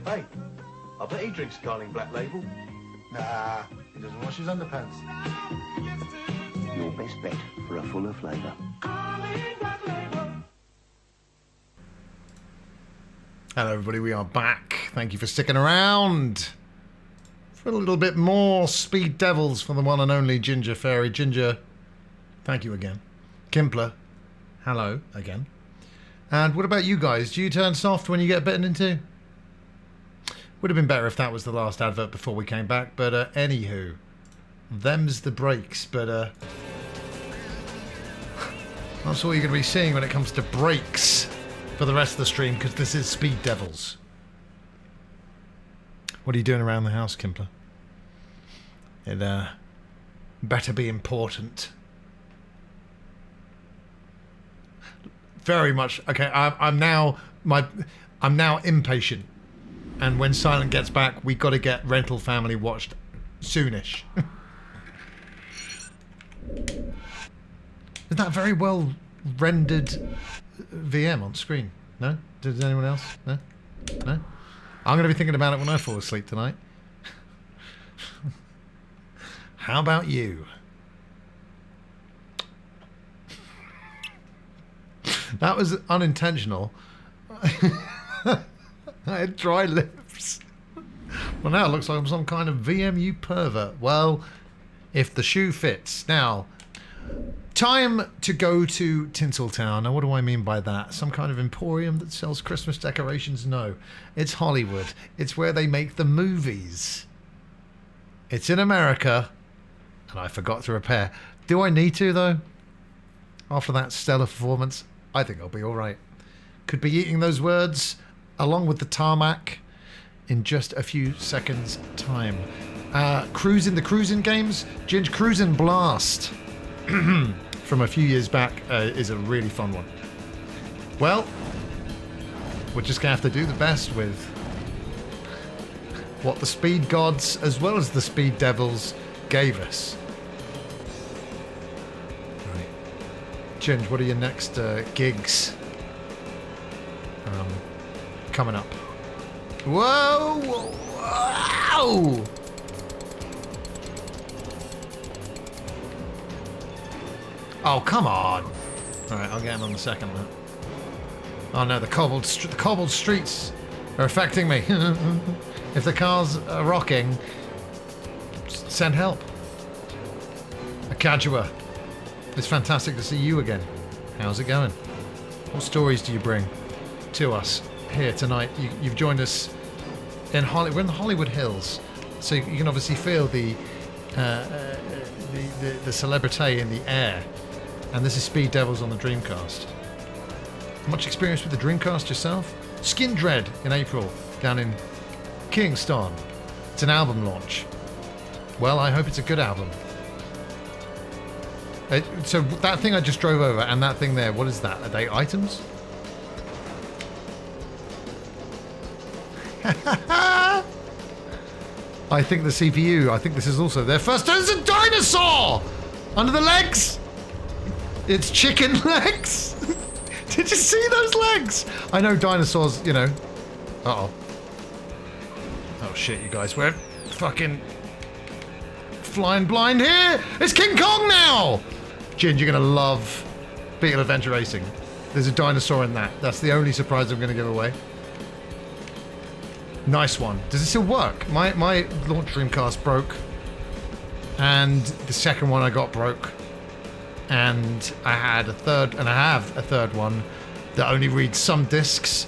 Hey, I bet he drinks Carling Black Label. Nah, he doesn't wash his underpants. Your best bet for a fuller flavour. Hello, everybody. We are back. Thank you for sticking around for a little bit more Speed Devils for the one and only Ginger Fairy. Ginger, thank you again. Kimpler, hello again. And what about you guys? Do you turn soft when you get bitten into? Would have been better if that was the last advert before we came back. But anywho, them's the breaks. But that's all you're going to be seeing when it comes to breaks for the rest of the stream, because this is Speed Devils. What are you doing around the house, Kimpler? It better be important. Very much. Okay, I'm now impatient, and when Silent gets back, we got to get Rental Family watched soonish. Is that very well rendered VM on screen? No? Does anyone else? No? No? I'm going to be thinking about it when I fall asleep tonight. How about you? That was unintentional. I had dry lips. Well, now it looks like I'm some kind of VMU pervert. Well, if the shoe fits. Now, time to go to Tinseltown. Now, what do I mean by that? Some kind of emporium that sells Christmas decorations? No. It's Hollywood. It's where they make the movies. It's in America. And I forgot to repair. Do I need to, though? After that stellar performance, I think I'll be all right. Could be eating those words along with the tarmac in just a few seconds' time. Cruising the cruising games. Ginge Cruising Blast from a few years back is a really fun one. Well, we're just going to have to do the best with what the Speed Gods as well as the Speed Devils gave us. Right. Ginge, what are your next gigs coming up? Whoa! Whoa! Oh, come on. Alright, I'll get him on the second one. Oh no, the cobbled streets are affecting me. If the cars are rocking, send help. Akajua, it's fantastic to see you again. How's it going? What stories do you bring to us here tonight? You've joined us in Hollywood. We're in the Hollywood Hills, so you can obviously feel the celebrity in the air. And this is Speed Devils on the Dreamcast. Much experience with the Dreamcast yourself? Skin Dread in April down in Kingston. It's an album launch. Well, I hope it's a good album. So that thing I just drove over and that thing there, what is that? Are they items? I think the CPU, I think this is also their first. There's a dinosaur! Under the legs! It's chicken legs! Did you see those legs? I know dinosaurs, you know. Uh-oh. Oh shit, you guys, we're fucking flying blind here! It's King Kong now! Ginge, you're gonna love Beetle Adventure Racing. There's a dinosaur in that. That's the only surprise I'm gonna give away. Nice one. Does it still work? My launch Dreamcast broke. And the second one I got broke. And I had a third, and I have a third one that only reads some discs.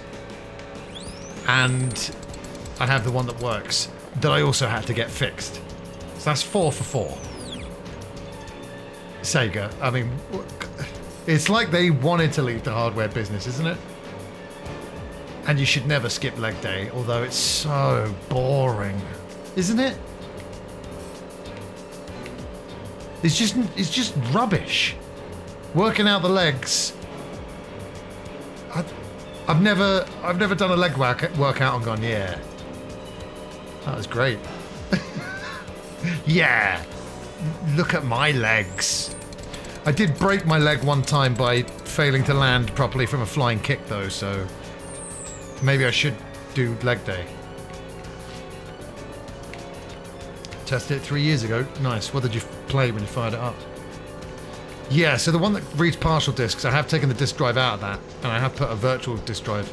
And I have the one that works, that I also had to get fixed. So that's 4 for 4. Sega, I mean, it's like they wanted to leave the hardware business, isn't it? And you should never skip leg day, although it's so boring, isn't it? It's just rubbish. Working out the legs. I've never done a leg workout and gone, yeah, that was great. Yeah, look at my legs. I did break my leg one time by failing to land properly from a flying kick though, so maybe I should do leg day. Tested it 3 years ago. Nice. What did you play when you fired it up? Yeah, so the one that reads partial discs, I have taken the disk drive out of that, and I have put a virtual disk drive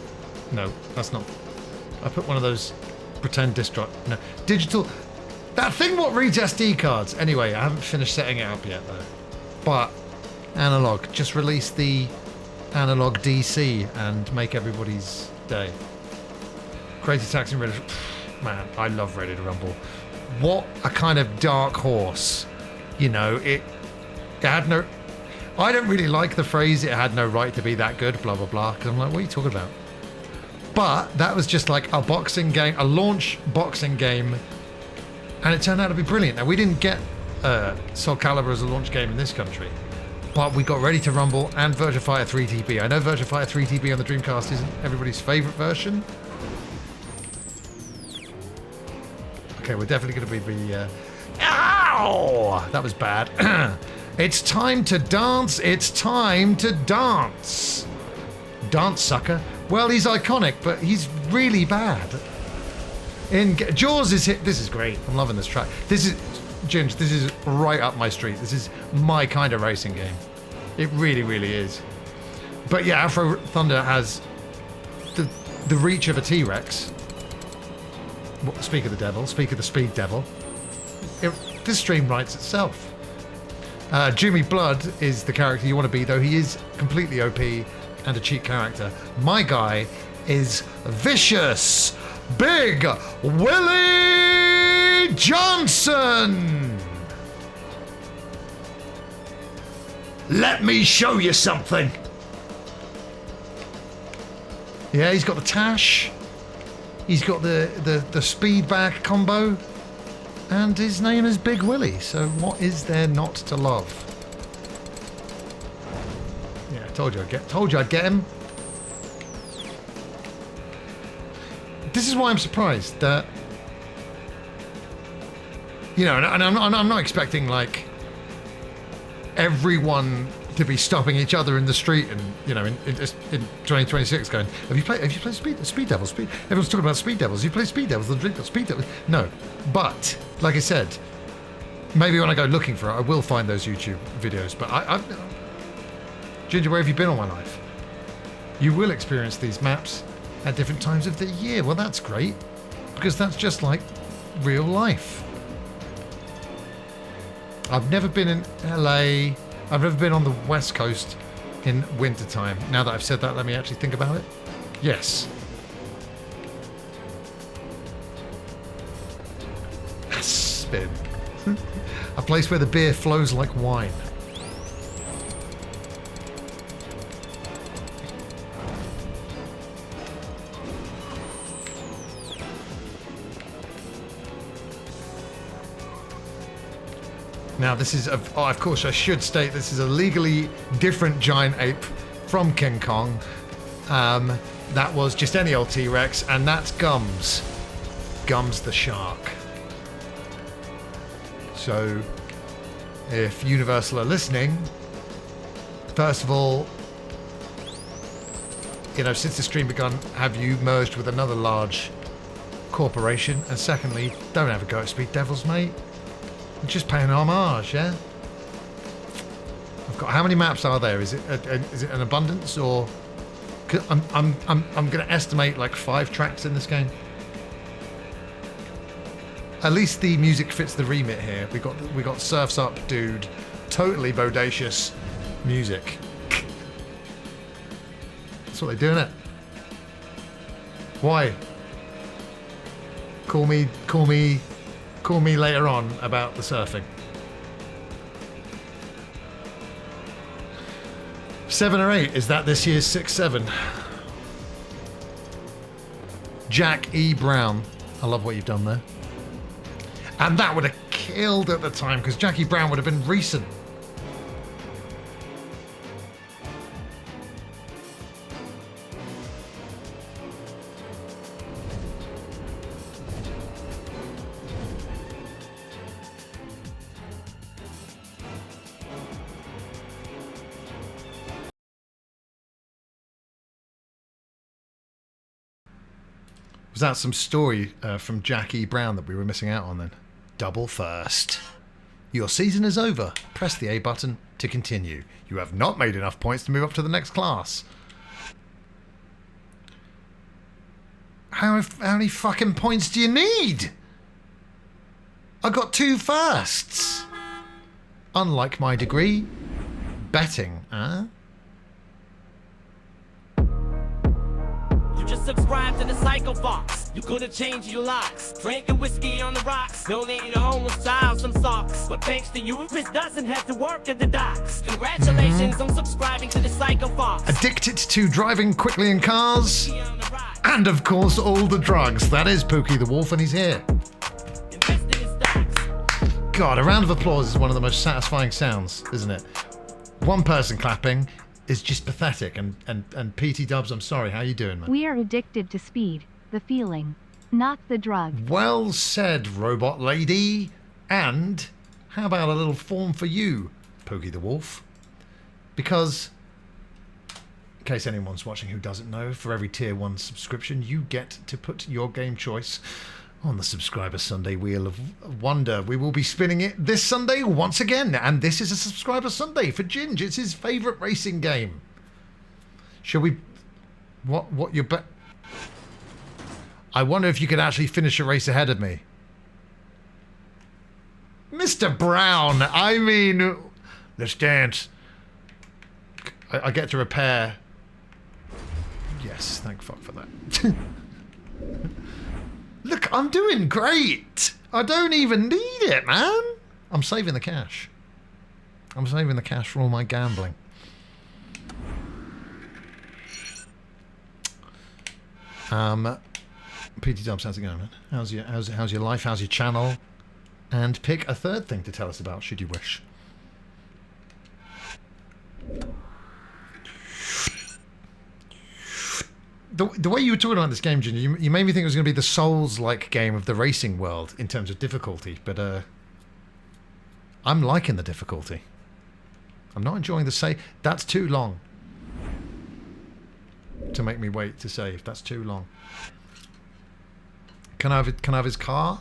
No, that's not. I put one of those pretend disk drive. No, digital. That thing what reads SD cards. Anyway, I haven't finished setting it up yet though. But analog, just release the analog DC and make everybody's day. Crazy Taxi and Ready. Man, I love Ready to Rumble. What a kind of dark horse. You know, it had no. I don't really like the phrase "it had no right to be that good," blah blah blah. Because I'm like, what are you talking about? But that was just like a boxing game, a launch boxing game, and it turned out to be brilliant. Now we didn't get Soul Calibur as a launch game in this country, but we got Ready to Rumble and Virtua Fighter 3 TB. I know Virtua Fighter 3 TB on the Dreamcast isn't everybody's favourite version. Okay, we're definitely going to be the. Ow! That was bad. It's time to dance. It's time to dance. Dance, sucker. Well, he's iconic, but he's really bad. In Jaws is hit. This is great. I'm loving this track. This is Ginge. This is right up my street. This is my kind of racing game. It really, really is. But yeah, Afro Thunder has the reach of a T-Rex. Speak of the devil. Speak of the speed devil. This stream writes itself. Jimmy Blood is the character you want to be, though he is completely OP and a cheap character. My guy is Vicious Big Willie Johnson. Let me show you something. Yeah, he's got the Tash. He's got the speed back combo. And his name is Big Willie, so what is there not to love? Yeah, told you I'd get him. This is why I'm surprised that, you know, and I'm not expecting like everyone to be stopping each other in the street and, you know, in 2026 going, have you played Speed Devils? Everyone's talking about Speed Devils. You play Speed Devils, the Dreamcast Speed Devils. No, but like I said, maybe when I go looking for it, I will find those YouTube videos. But Ginge, where have you been all my life? You will experience these maps at different times of the year. Well, that's great, because that's just like real life. I've never been in LA. I've never been on the West Coast in winter time. Now that I've said that, let me actually think about it. Yes. Aspen. A place where the beer flows like wine. Now this is, of course I should state, this is a legally different giant ape from King Kong. That was just any old T-Rex, and that's Gums. Gums the shark. So, if Universal are listening, first of all, you know, since the stream begun, have you merged with another large corporation? And secondly, don't have a go at Speed Devils, mate. Just paying homage, yeah. I've got, how many maps are there? Is it an abundance, or I'm going to estimate like 5 tracks in this game. At least the music fits the remit here. We got Surf's Up, dude. Totally bodacious music. That's what they do, innit? Why? Call me later on about the surfing. 7 or 8, is that this year's 6-7? Jack E. Brown. I love what you've done there. And that would have killed at the time, because Jackie Brown would have been recent. Was that some story from Jackie Brown that we were missing out on then? Double first. Your season is over. Press the A button to continue. You have not made enough points to move up to the next class. How many fucking points do you need? I got 2 firsts. Unlike my degree, betting, huh? You just subscribe to the Psycho Fox. You could have changed your locks. Drinking whiskey on the rocks. Donating to homeless child some socks. But thanks to you, Chris doesn't have to work at the docks. Congratulations on subscribing to the Psycho Fox. Addicted to driving quickly in cars. And of course, all the drugs. That is Pookie the Wolf, and he's here. God, a round of applause is one of the most satisfying sounds, isn't it? One person clapping is just pathetic. And PT Dubs, I'm sorry. How you doing, man? We are addicted to speed, the feeling, not the drug. Well said, robot lady. And how about a little form for you, Pookie the Wolf? Because, in case anyone's watching who doesn't know, for every tier 1 subscription, you get to put your game choice on the Subscriber Sunday Wheel of Wonder. We will be spinning it this Sunday once again, and this is a Subscriber Sunday for Ginge. It's his favourite racing game. Shall we... What you bet... I wonder if you could actually finish a race ahead of me. Mr. Brown, I mean... Let's dance. I get to repair... Yes, thank fuck for that. Look, I'm doing great. I don't even need it, man. I'm saving the cash. I'm saving the cash for all my gambling. PT Dubs, how's it going, man? How's your life? How's your channel? And pick a third thing to tell us about, should you wish. The way you were talking about this game, Ginger, you made me think it was going to be the Souls-like game of the racing world in terms of difficulty, but I'm liking the difficulty. I'm not enjoying the save. That's too long to make me wait to save. That's too long. Can I have his car?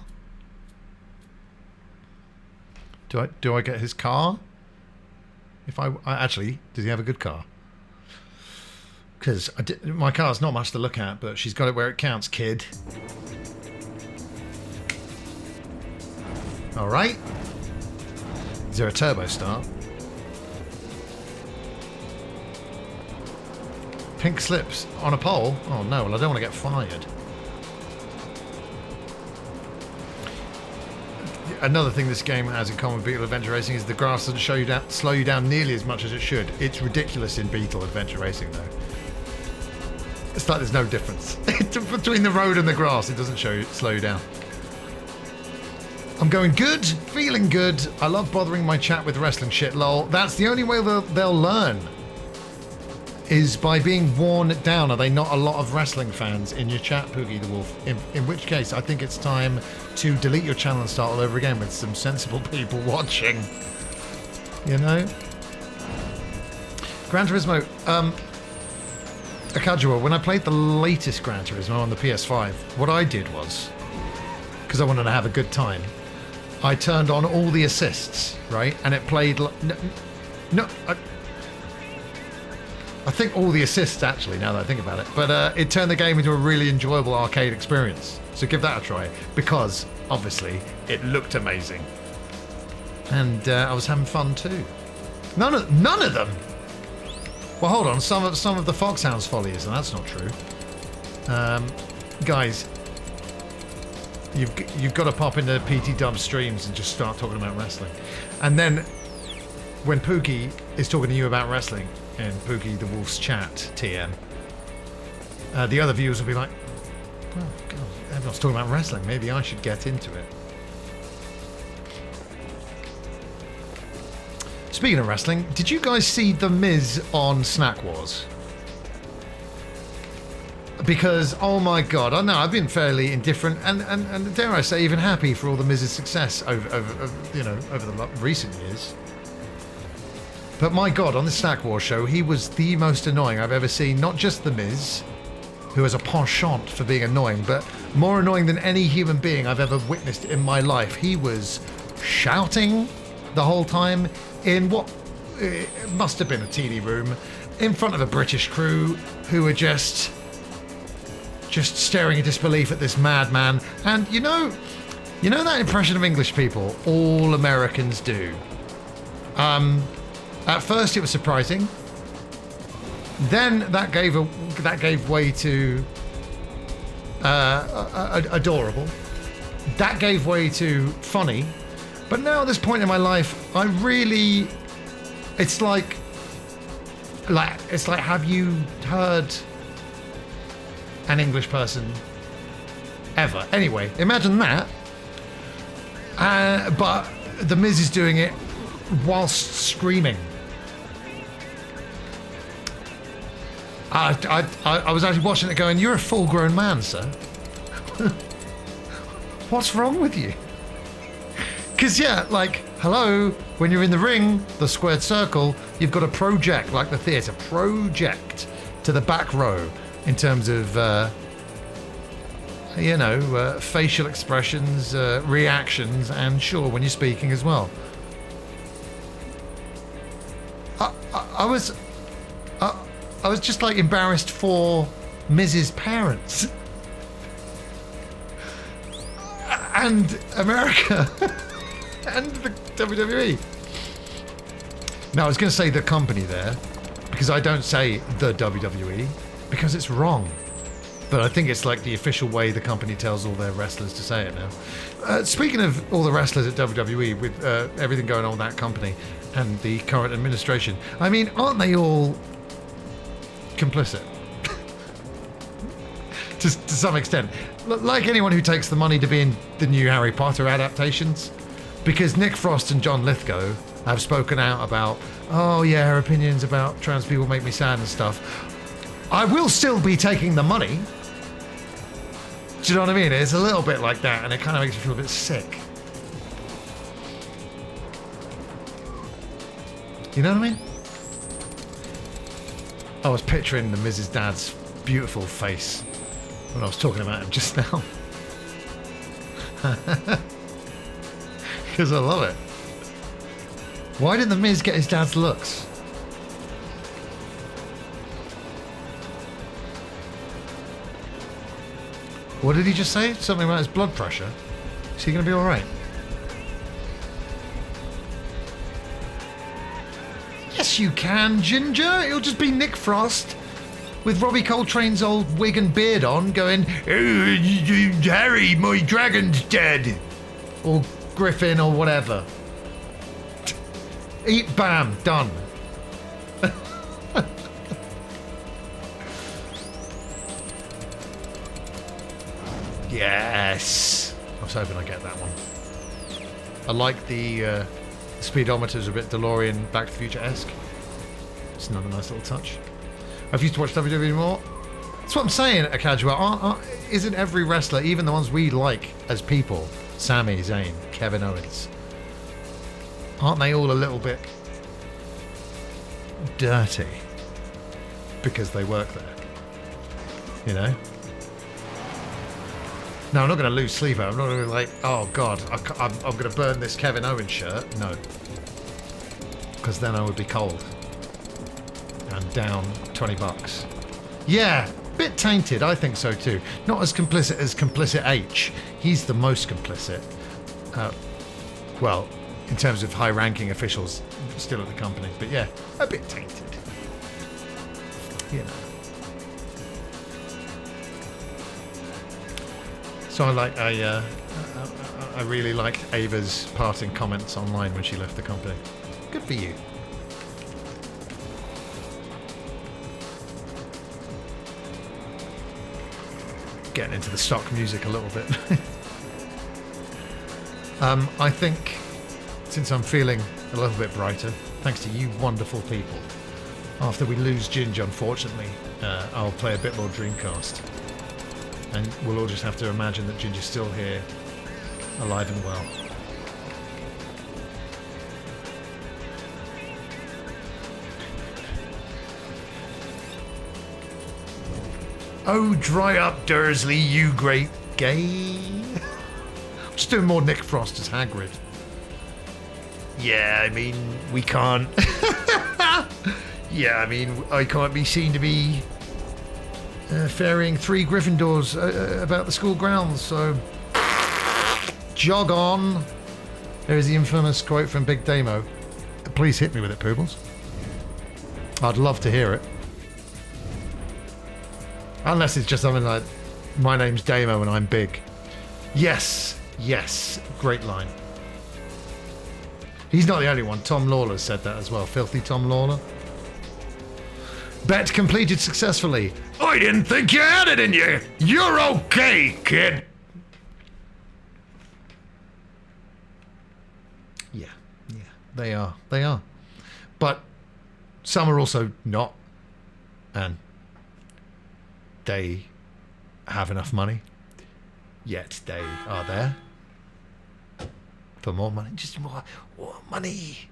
Do I get his car? If I actually, does he have a good car? Because my car's not much to look at, but she's got it where it counts, kid. All right. Is there a turbo start? Pink slips on a pole? Oh no, well I don't want to get fired. Another thing this game has in common with Beetle Adventure Racing is the grass doesn't slow you down nearly as much as it should. It's ridiculous in Beetle Adventure Racing though. It's like there's no difference. Between the road and the grass, it doesn't slow you down. I'm going good, feeling good. I love bothering my chat with wrestling shit, lol. That's the only way they'll learn. Is by being worn down. Are they not a lot of wrestling fans in your chat, Poogie the Wolf? In which case, I think it's time to delete your channel and start all over again with some sensible people watching. You know? Gran Turismo, Akajua, when I played the latest Gran Turismo on the PS5, what I did was, because I wanted to have a good time, I turned on all the assists, right? And it played... I think all the assists, actually, now that I think about it. But it turned the game into a really enjoyable arcade experience. So give that a try, because, obviously, it looked amazing. And I was having fun, too. None of them! Well, hold on. Some of the Foxhound's follies, and that's not true. Guys, you've got to pop into PT Dub's streams and just start talking about wrestling. And then, when Pookie is talking to you about wrestling in Pookie the Wolf's chat, TM, the other viewers will be like, "Oh God, everyone's talking about wrestling. Maybe I should get into it." Speaking of wrestling, did you guys see The Miz on Snack Wars? Because, oh my God, I know I've been fairly indifferent and dare I say even happy for all the Miz's success over the recent years. But my God, on the Snack Wars show, he was the most annoying I've ever seen. Not just The Miz, who has a penchant for being annoying, but more annoying than any human being I've ever witnessed in my life. He was shouting the whole time in what it must have been a TV room in front of a British crew who were just just staring in disbelief at this madman. And you know that impression of English people all Americans do. At first it was surprising. Then that gave way to adorable. That gave way to funny. But now at this point in my life, it's like have you heard an English person ever? Anyway, imagine that. But the Miz is doing it whilst screaming. I was actually watching it going, you're a full-grown man, sir. What's wrong with you? Because, yeah, like, hello, when you're in the ring, the squared circle, you've got to project, like the theatre, project to the back row in terms of, facial expressions, reactions, and sure, when you're speaking as well. I was just like embarrassed for Miz's parents and America and the WWE. Now, I was going to say the company there because I don't say the WWE because it's wrong. But I think it's like the official way the company tells all their wrestlers to say it now. Speaking of all the wrestlers at WWE, with everything going on with that company and the current administration, I mean, aren't they all complicit? to some extent. Like anyone who takes the money to be in the new Harry Potter adaptations. Because Nick Frost and John Lithgow have spoken out about, oh yeah, her opinions about trans people make me sad and stuff. I will still be taking the money. Do you know what I mean? It's a little bit like that, and it kind of makes me feel a bit sick. You know what I mean? I was picturing the Mrs. Dad's beautiful face when I was talking about him just now. Because I love it. Why didn't the Miz get his dad's looks? What did he just say? Something about his blood pressure? Is he going to be alright? Yes, you can, Ginger. It'll just be Nick Frost with Robbie Coltrane's old wig and beard on going, oh, Harry, my dragon's dead. Or Griffin or whatever. Eat, bam, done. Yes. I was hoping I'd get that one. I like the speedometers a bit DeLorean Back to the Future-esque. It's another nice little touch. I've used to watch WWE more. That's what I'm saying, a casual. Isn't every wrestler, even the ones we like as people, Sami Zayn, Kevin Owens, aren't they all a little bit dirty because they work there? You know? No, I'm not going to lose sleep over. I'm not going to be like, oh God, I'm going to burn this Kevin Owens shirt. No. Because then I would be cold. And down $20. Yeah, bit tainted. I think so too. Not as complicit as Complicit H. He's the most complicit. Well, in terms of high-ranking officials still at the company. But yeah, a bit tainted. You know. So I really liked Ava's parting comments online when she left the company. Good for you. Getting into the stock music a little bit. I think since I'm feeling a little bit brighter, thanks to you wonderful people, after we lose Ginge, unfortunately, I'll play a bit more Dreamcast. And we'll all just have to imagine that Ginger's still here, alive and well. Oh, dry up, Dursley, you great gay. I'm just doing more Nick Frost as Hagrid. Yeah, I mean, we can't. Yeah, I mean, I can't be seen to be ferrying 3 Gryffindors about the school grounds, so jog on. There is the infamous quote from Big Damo. Please hit me with it, Poobles. I'd love to hear it. Unless it's just something like, my name's Damo and I'm big. Yes, yes, great line. He's not the only one. Tom Lawler said that as well. Filthy Tom Lawler. Bet completed successfully. I didn't think you had it in you. You're okay, kid. Yeah, they are. But some are also not. And they have enough money. Yet they are there. For more money. Just more money.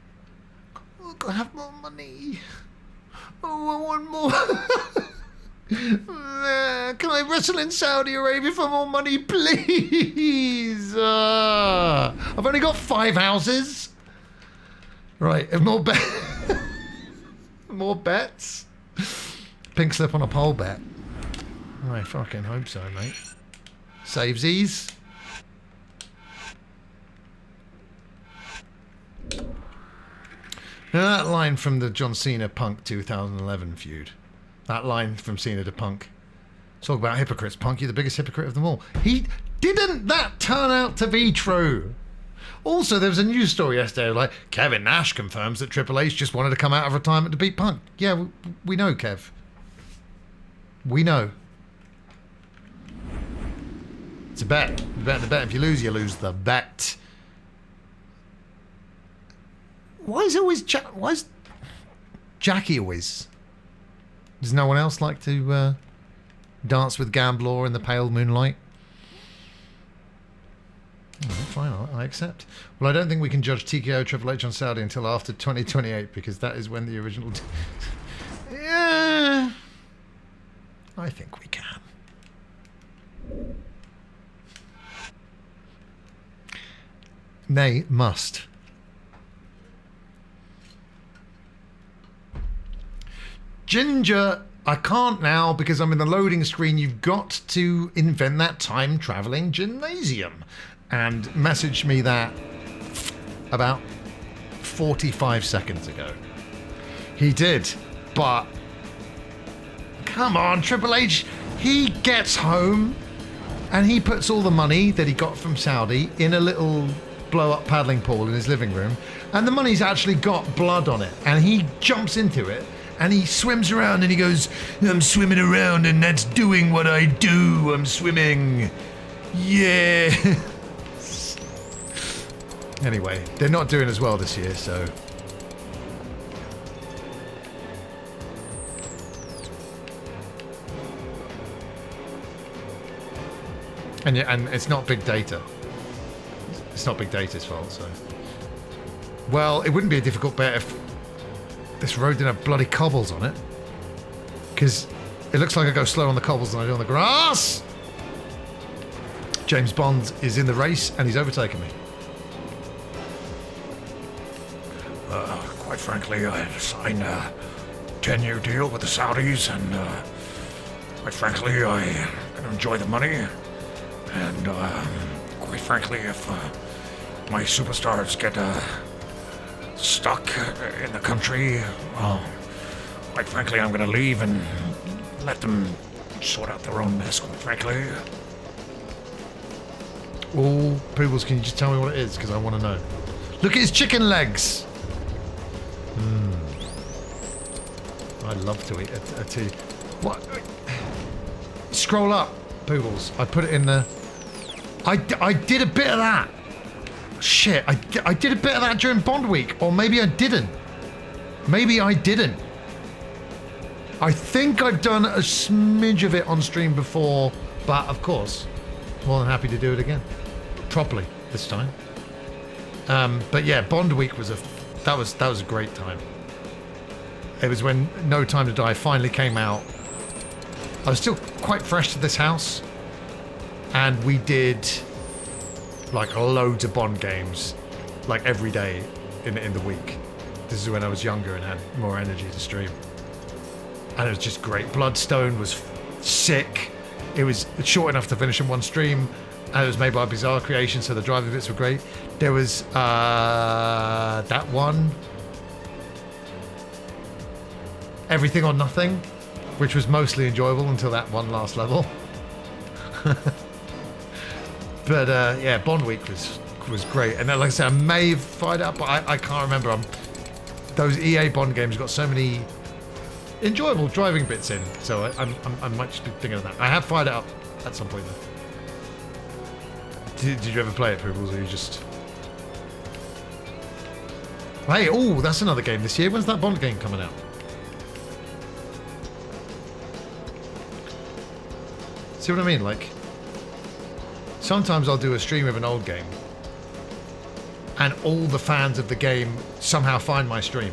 Oh, gotta have more money. Oh, I want more. Can I wrestle in Saudi Arabia for more money, please? I've only got 5 houses. Right, more more bets. Pink slip on a pole bet. I fucking hope so, mate. Savesies. Now that line from the John Cena Punk 2011 feud. That line from Cena to Punk. Talk about hypocrites. Punk, you're the biggest hypocrite of them all. Didn't that turn out to be true? Also, there was a news story yesterday like, Kevin Nash confirms that Triple H just wanted to come out of retirement to beat Punk. Yeah, we know, Kev. We know. It's a bet. You bet the bet. If you lose the bet. Why is Jackie always? Does no one else like to dance with Gamblor in the pale moonlight? Oh, fine, I accept. Well, I don't think we can judge TKO Triple H on Saudi until after 2028 because that is when the original... Yeah, I think we can. Nay, must. Ginger, I can't now because I'm in the loading screen. You've got to invent that time-traveling gymnasium. And message me that about 45 seconds ago. He did, but come on, Triple H, he gets home and he puts all the money that he got from Saudi in a little blow-up paddling pool in his living room, and the money's actually got blood on it, and he jumps into it and he swims around and he goes, I'm swimming around and that's doing what I do. I'm swimming. Yeah. Anyway, they're not doing as well this year, so... And it's not big data. It's not big data's fault, so... Well, it wouldn't be a difficult bet if this road didn't have bloody cobbles on it. Because it looks like I go slower on the cobbles than I do on the grass! James Bond is in the race, and he's overtaken me. Quite frankly, I had to sign a 10-year deal with the Saudis, and quite frankly, I enjoy the money. And quite frankly, if my superstars get stuck in the country, well, quite frankly, I'm going to leave and let them sort out their own mess, quite frankly. Oh, Peebles, can you just tell me what it is? Because I want to know. Look at his chicken legs! I'd love to eat a tea. What? Scroll up, Poodles. I put it in the... I did a bit of that. Shit, I did a bit of that during Bond Week. Or maybe I didn't. Maybe I didn't. I think I've done a smidge of it on stream before. But, of course, more than happy to do it again. Properly, this time. But yeah, Bond Week was that was a great time. It was when No Time to Die finally came out. I was still quite fresh to this house, and we did like loads of Bond games, like every day in the week. This is when I was younger and had more energy to stream, and it was just great. Bloodstone was sick. It was short enough to finish in one stream, and it was made by Bizarre Creation, so the driving bits were great. There was that one, Everything or Nothing, which was mostly enjoyable until that one last level. But yeah, Bond Week was great, and then, like I said, I may have fired up, but I can't remember. Those EA Bond games got so many enjoyable driving bits in, so I might just be thinking of that. I have fired it up at some point though. Did you ever play it, Poobles, or you just... Hey, oh, that's another game this year. When's that Bond game coming out? See what I mean? Like, sometimes I'll do a stream of an old game, and all the fans of the game somehow find my stream.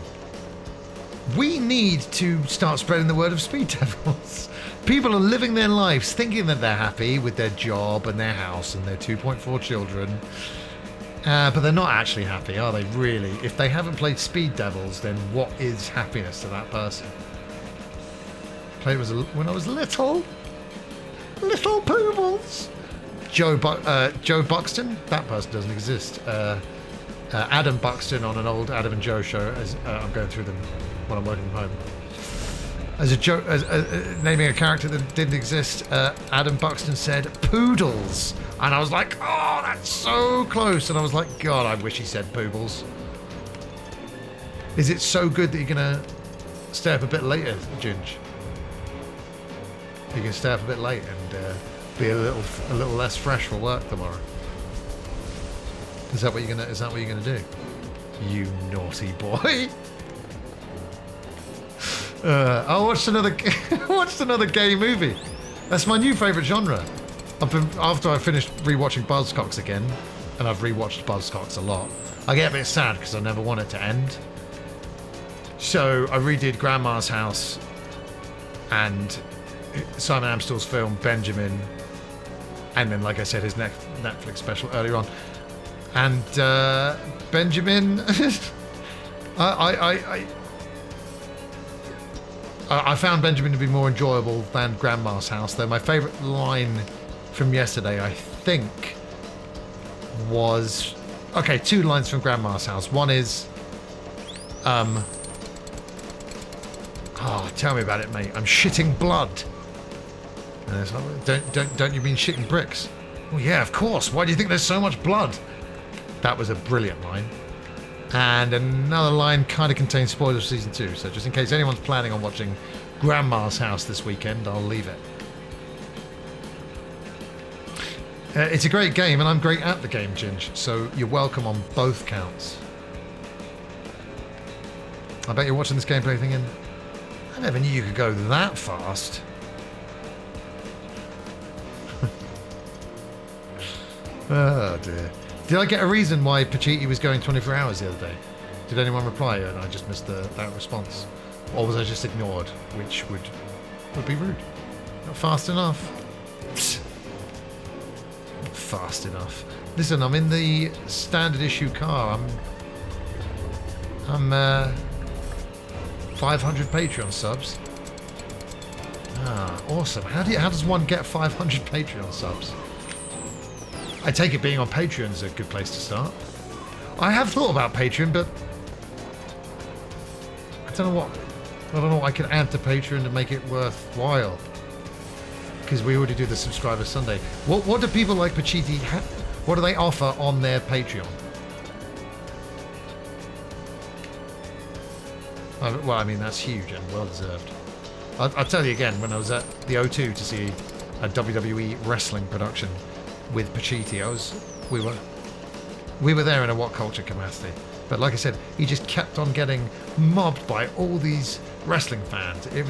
We need to start spreading the word of Speed Devils. People are living their lives thinking that they're happy with their job and their house and their 2.4 children. But they're not actually happy, are they, really? If they haven't played Speed Devils, then what is happiness to that person? Played it when I was little. Little Poobles. Joe Buxton? That person doesn't exist. Adam Buxton on an old Adam and Joe show, as I'm going through them when I'm working from home. As a joke, naming a character that didn't exist, Adam Buxton said poodles, and I was like, oh, that's so close. And I was like, God, I wish he said poobles. Is it so good that you're gonna stay up a bit later, Ginge? You can stay up a bit late and be a little less fresh for work tomorrow. Is that what you're gonna do? You naughty boy. I watched another gay movie. That's my new favourite genre. After I finished rewatching Buzzcocks again, and I've rewatched Buzzcocks a lot, I get a bit sad because I never want it to end. So I redid Grandma's House and Simon Amstell's film Benjamin, and then, like I said, his Netflix special earlier on. And Benjamin, I found Benjamin to be more enjoyable than Grandma's House, though my favourite line from yesterday, I think, was... Okay, two lines from Grandma's House. One is... Oh, tell me about it, mate. I'm shitting blood. And it's like, don't you mean shitting bricks? Well, yeah, of course. Why do you think there's so much blood? That was a brilliant line. And another line kind of contains spoilers for season 2, so just in case anyone's planning on watching Grandma's House this weekend, I'll leave it. It's a great game, and I'm great at the game, Ginge, so you're welcome on both counts. I bet you're watching this gameplay thinking, I never knew you could go that fast. Oh dear. Did I get a reason why Pachiti was going 24 hours the other day? Did anyone reply and I just missed that response? Or was I just ignored, which would be rude? Not fast enough. Not fast enough. Listen, I'm in the standard issue car. I'm 500 Patreon subs. Ah, awesome. How does one get 500 Patreon subs? I take it being on Patreon is a good place to start. I have thought about Patreon, but I don't know what I can add to Patreon to make it worthwhile. Because we already do the Subscriber Sunday. What do people like Pachiti what do they offer on their Patreon? Well, I mean, that's huge and well deserved. I'll tell you again, when I was at the O2 to see a WWE wrestling production with Pachiti, we were there in a What Culture capacity, but like I said, he just kept on getting mobbed by all these wrestling fans. It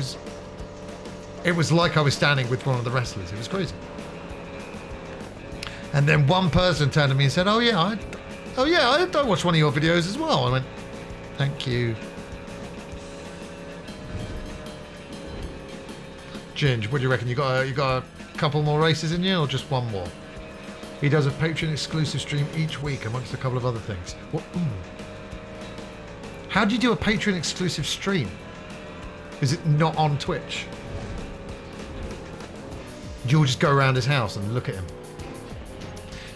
was like I was standing with one of the wrestlers. It was crazy. And then one person turned to me and said, "Oh yeah, I watched one of your videos as well." I went, "Thank you." Ginge, what do you reckon? You got a couple more races in you, or just one more? He does a Patreon exclusive stream each week, amongst a couple of other things. What? How do you do a Patreon exclusive stream? Is it not on Twitch? You'll just go around his house and look at him.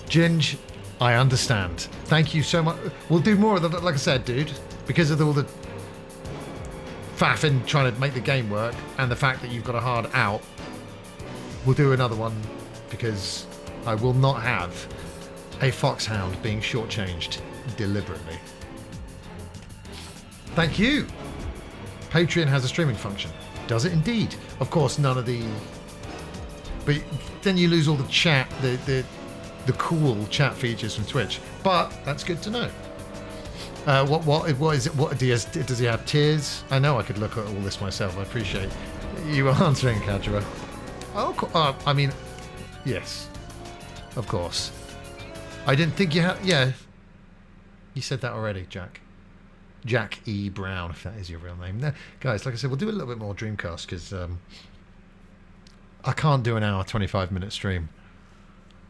Ginge, I understand. Thank you so much. We'll do more of that, like I said, dude. Because of all the faff in trying to make the game work and the fact that you've got a hard out, we'll do another one because I will not have a foxhound being shortchanged deliberately. Thank you. Patreon has a streaming function. Does it indeed? Of course, none of the... But then you lose all the chat, the cool chat features from Twitch. But that's good to know. What is it? What does he have tiers? I know I could look at all this myself. I appreciate you answering, Kajira. Oh, I mean, yes, of course. I didn't think you had. Yeah, you said that already, Jack. Jack E. Brown, if that is your real name. No, guys, like I said, we'll do a little bit more Dreamcast because I can't do an hour, 25-minute stream.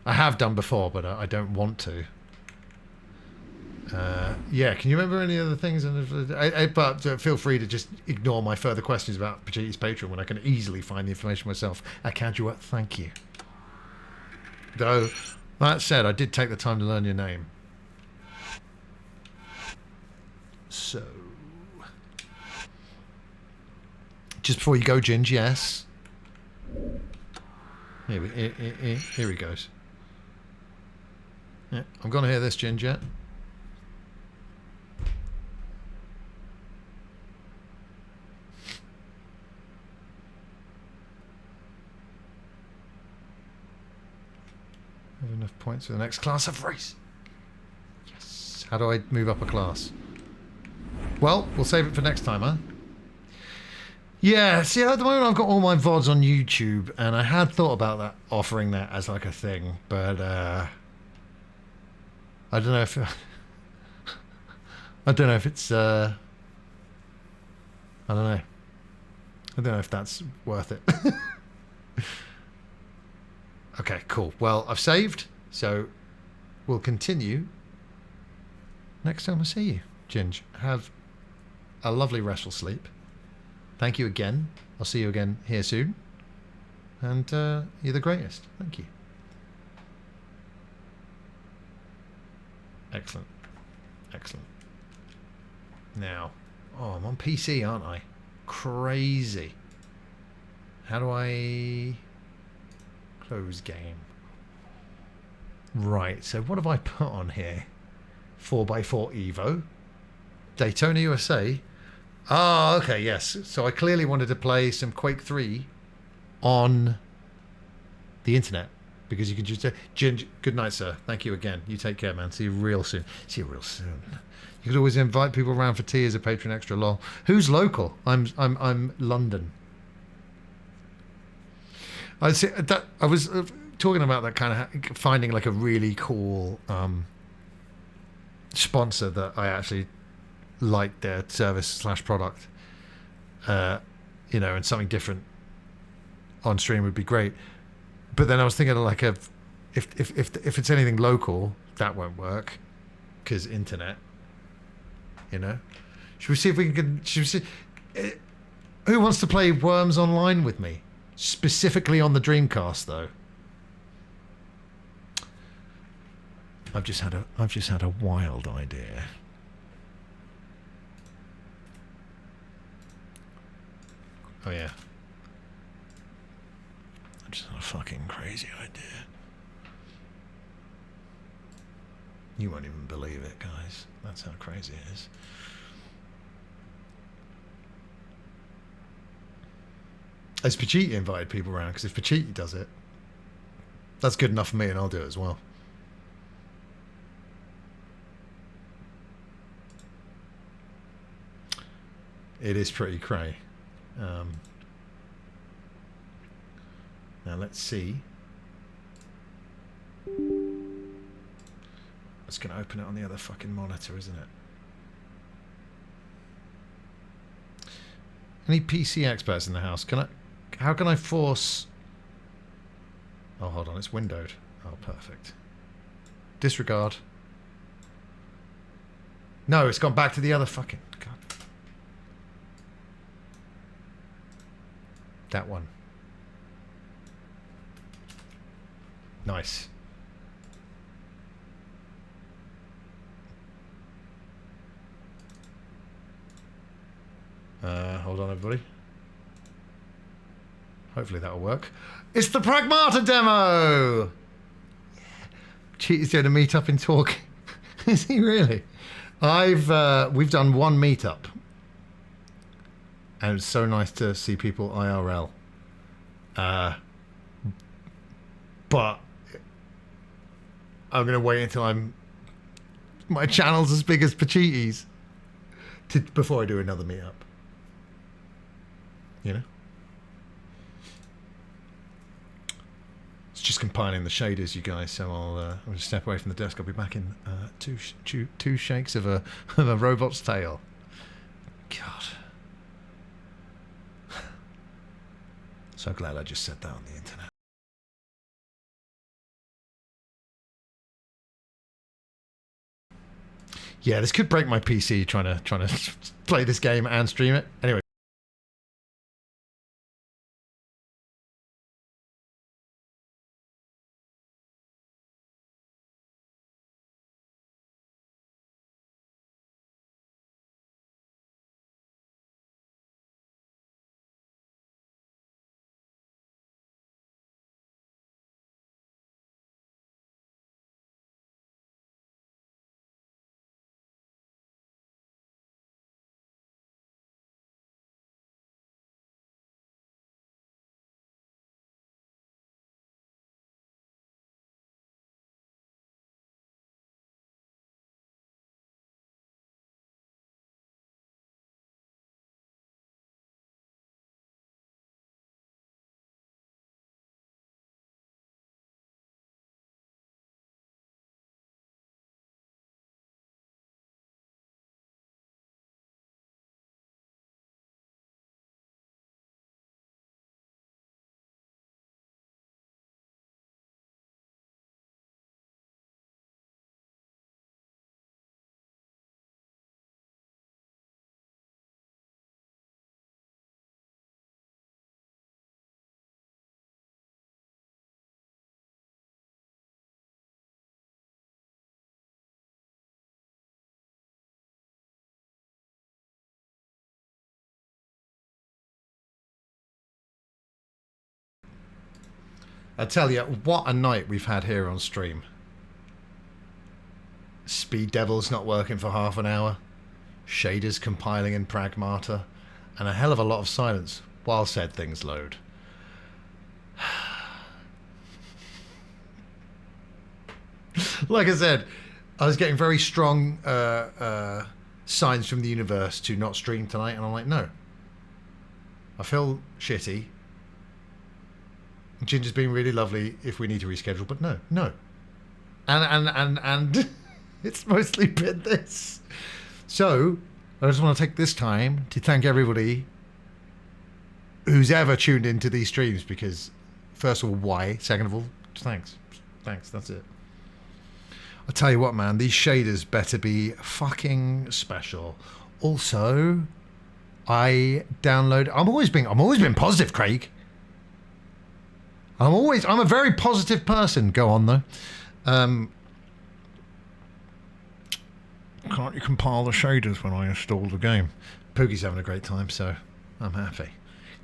I have done before, but I don't want to. Yeah, can you remember any other things? But feel free to just ignore my further questions about Pachiti's Patreon when I can easily find the information myself. Kajua, thank you. Though, that said, I did take the time to learn your name. So, just before you go, Ginge, yes. Here he goes. Yeah, I'm going to hear this, Ginge, yet. Have enough points for the next class of race. Yes. How do I move up a class? Well, we'll save it for next time, huh? Yeah, see, at the moment I've got all my VODs on YouTube, and I had thought about that, offering that as like a thing, but I don't know if I don't know if it's I don't know. I don't know if that's worth it. Okay, cool. Well, I've saved, so we'll continue next time I see you, Ginge. Have a lovely restful sleep. Thank you again. I'll see you again here soon. And you're the greatest. Thank you. Excellent. Excellent. Now, oh, I'm on PC, aren't I? Crazy. How do I close game? Right, so what have I put on here? 4x4 Evo. Daytona, USA. Ah, okay, yes. So I clearly wanted to play some Quake 3 on the internet because you can just Ginge, good night, sir. Thank you again. You take care, man. See you real soon. See you real soon. You could always invite people around for tea as a patron extra. Lol. Who's local? I'm London. I see that. I was talking about that kind of finding like a really cool sponsor that I actually like their service / product, you know, and something different on stream would be great. But then I was thinking of like if it's anything local, that won't work because internet, you know. Should we see if we can? Should we see? Who wants to play Worms Online with me? Specifically on the Dreamcast, though. I've just had a wild idea. Oh yeah. I just had a fucking crazy idea. You won't even believe it, guys. That's how crazy it is. Has Pachiti invited people around? Because if Pachiti does it, that's good enough for me, and I'll do it as well. It is pretty cray. Now let's see. It's going to open it on the other fucking monitor, isn't it? Any PC experts in the house? How can I force... Oh, hold on, it's windowed. Oh, perfect. Disregard. No, it's gone back to the other fucking... God. That one. Nice. Hold on, everybody. Hopefully that'll work. It's the Pragmata demo! Cheaty's doing a meetup in Talk. Is he really? We've done one meetup. And it's so nice to see people IRL. But I'm going to wait until my channel's as big as Pachiti's before I do another meetup. You know? It's just compiling the shaders, you guys, so I'll just step away from the desk. I'll be back in two shakes of a robot's tail. God. So glad I just said that on the internet. Yeah, this could break my PC trying to play this game and stream it. Anyway. I tell you, what a night we've had here on stream. Speed Devil's not working for half an hour. Shaders compiling in Pragmata. And a hell of a lot of silence while said things load. Like I said, I was getting very strong signs from the universe to not stream tonight. And I'm like, no. I feel shitty. Ginger's been really lovely if we need to reschedule, but no. And it's mostly been this. So, I just want to take this time to thank everybody who's ever tuned into these streams, because first of all, why? Second of all, thanks. Thanks, that's it. I'll tell you what, man, these shaders better be fucking special. Also, I'm always been positive, Craig. I'm a very positive person. Go on though. Can't you compile the shaders when I install the game? Poogie's having a great time, so I'm happy.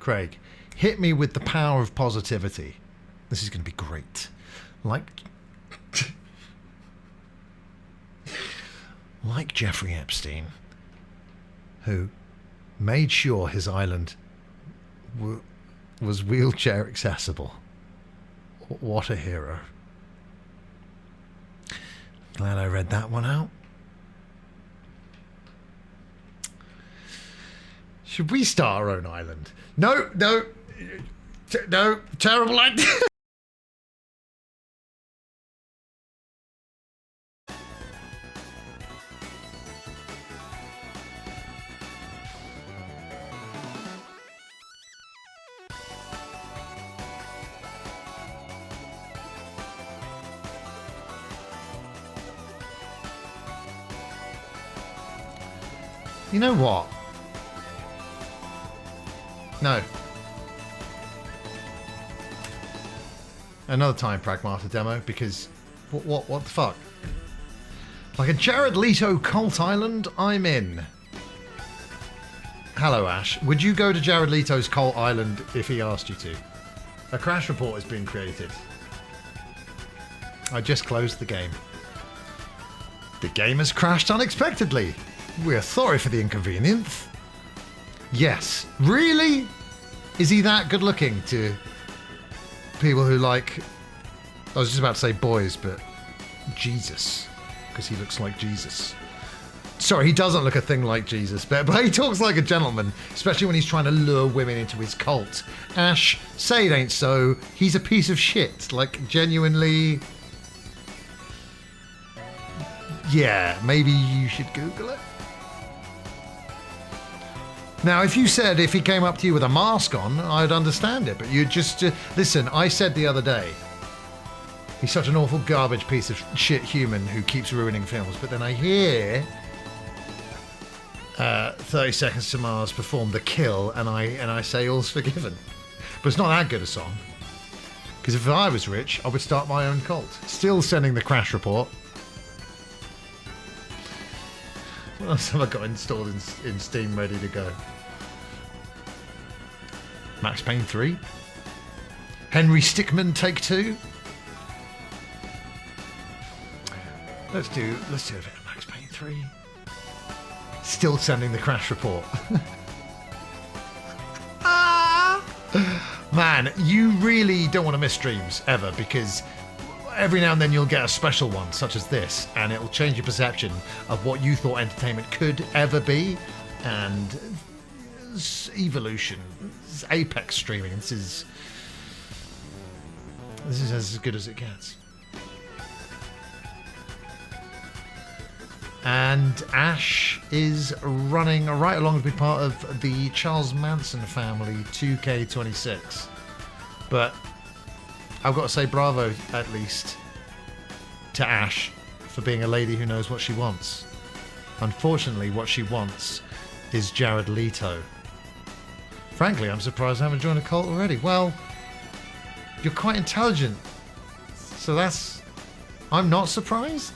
Craig, hit me with the power of positivity. This is going to be great. Like Jeffrey Epstein, who made sure his island was wheelchair accessible. What a hero. Glad I read that one out. Should we start our own island? No, terrible idea. You know what? No. another Time Pragmata demo, because what the fuck? Like a Jared Leto cult island, I'm in. Hello, Ash. Would you go to Jared Leto's cult island if he asked you to? A crash report has been created. I just closed the game. The game has crashed unexpectedly. We're sorry for the inconvenience. Yes. Really? Is he that good looking to people who like... I was just about to say boys, but Jesus. Because he looks like Jesus. Sorry, he doesn't look a thing like Jesus, but he talks like a gentleman, especially when he's trying to lure women into his cult. Ash, say it ain't so. He's a piece of shit. Like, genuinely... Yeah, maybe you should Google it. Now, if you said if he came up to you with a mask on, I'd understand it, but you just... listen, I said the other day, he's such an awful garbage piece of shit human who keeps ruining films, but then I hear 30 Seconds to Mars perform The Kill, and I say all's forgiven. But it's not that good a song. Because if I was rich, I would start my own cult. Still sending the crash report. What else have I got installed in Steam ready to go? Max Payne 3? Henry Stickmin Take 2? Let's do a bit of Max Payne 3. Still sending the crash report. Man, you really don't want to miss streams ever, because every now and then you'll get a special one such as this, and it'll change your perception of what you thought entertainment could ever be. And evolution, this is apex streaming. This is as good as it gets. And Ash is running right along to be part of the Charles Manson family 2K26. But I've got to say bravo, at least, to Ash for being a lady who knows what she wants. Unfortunately, what she wants is Jared Leto. Frankly, I'm surprised I haven't joined a cult already. Well, you're quite intelligent, so that's... I'm not surprised.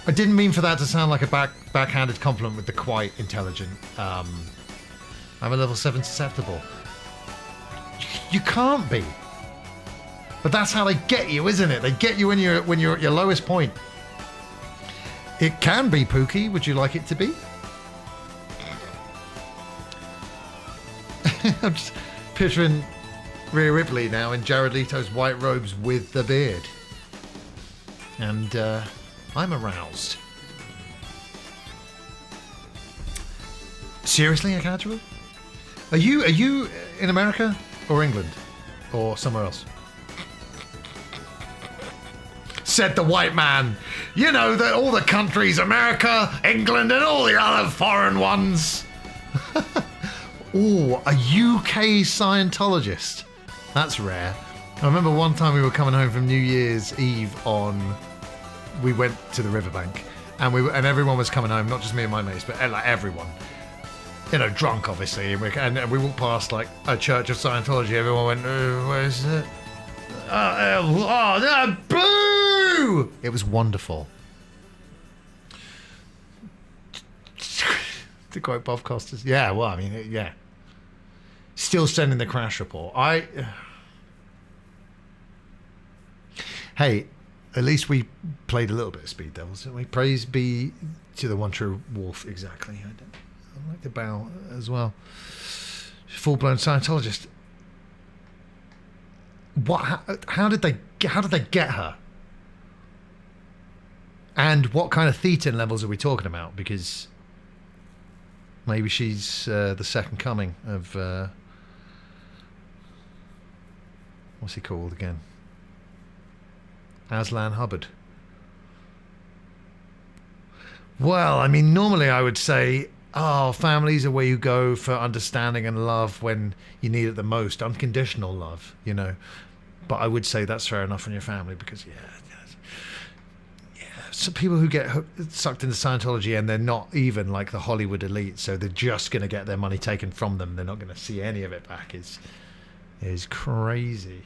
I didn't mean for that to sound like a backhanded compliment with the quite intelligent. I'm a level 7 susceptible. You can't be. But that's how they get you, isn't it? They get you when you're at your lowest point. It can be, Pookie. Would you like it to be? I'm just picturing Rhea Ripley now in Jared Leto's white robes with the beard. And I'm aroused. Seriously, a casual? Are you in America or England or somewhere else? Said the white man. You know, all the countries, America, England, and all the other foreign ones. Oh, a UK Scientologist. That's rare. I remember one time we were coming home from New Year's Eve we went to the riverbank, and everyone was coming home, not just me and my mates, but like everyone. You know, drunk obviously, and we walked past like a church of Scientology. Everyone went, "Where is it?" Boo! It was wonderful. To quote Bob Costas, yeah. Well, I mean, yeah. Still sending the crash report. Hey, at least we played a little bit of Speed Devils, didn't we? Praise be to the one true wolf. Exactly. I like the bow as well. Full-blown Scientologist. What? How did they get her? And what kind of thetan levels are we talking about? Because maybe she's the second coming of what's he called again? Aslan Hubbard. Well, I mean, normally I would say, families are where you go for understanding and love when you need it the most. Unconditional love, you know. But I would say that's fair enough in your family because, some people who get sucked into Scientology and they're not even like the Hollywood elite, so they're just going to get their money taken from them. They're not going to see any of it back. is crazy.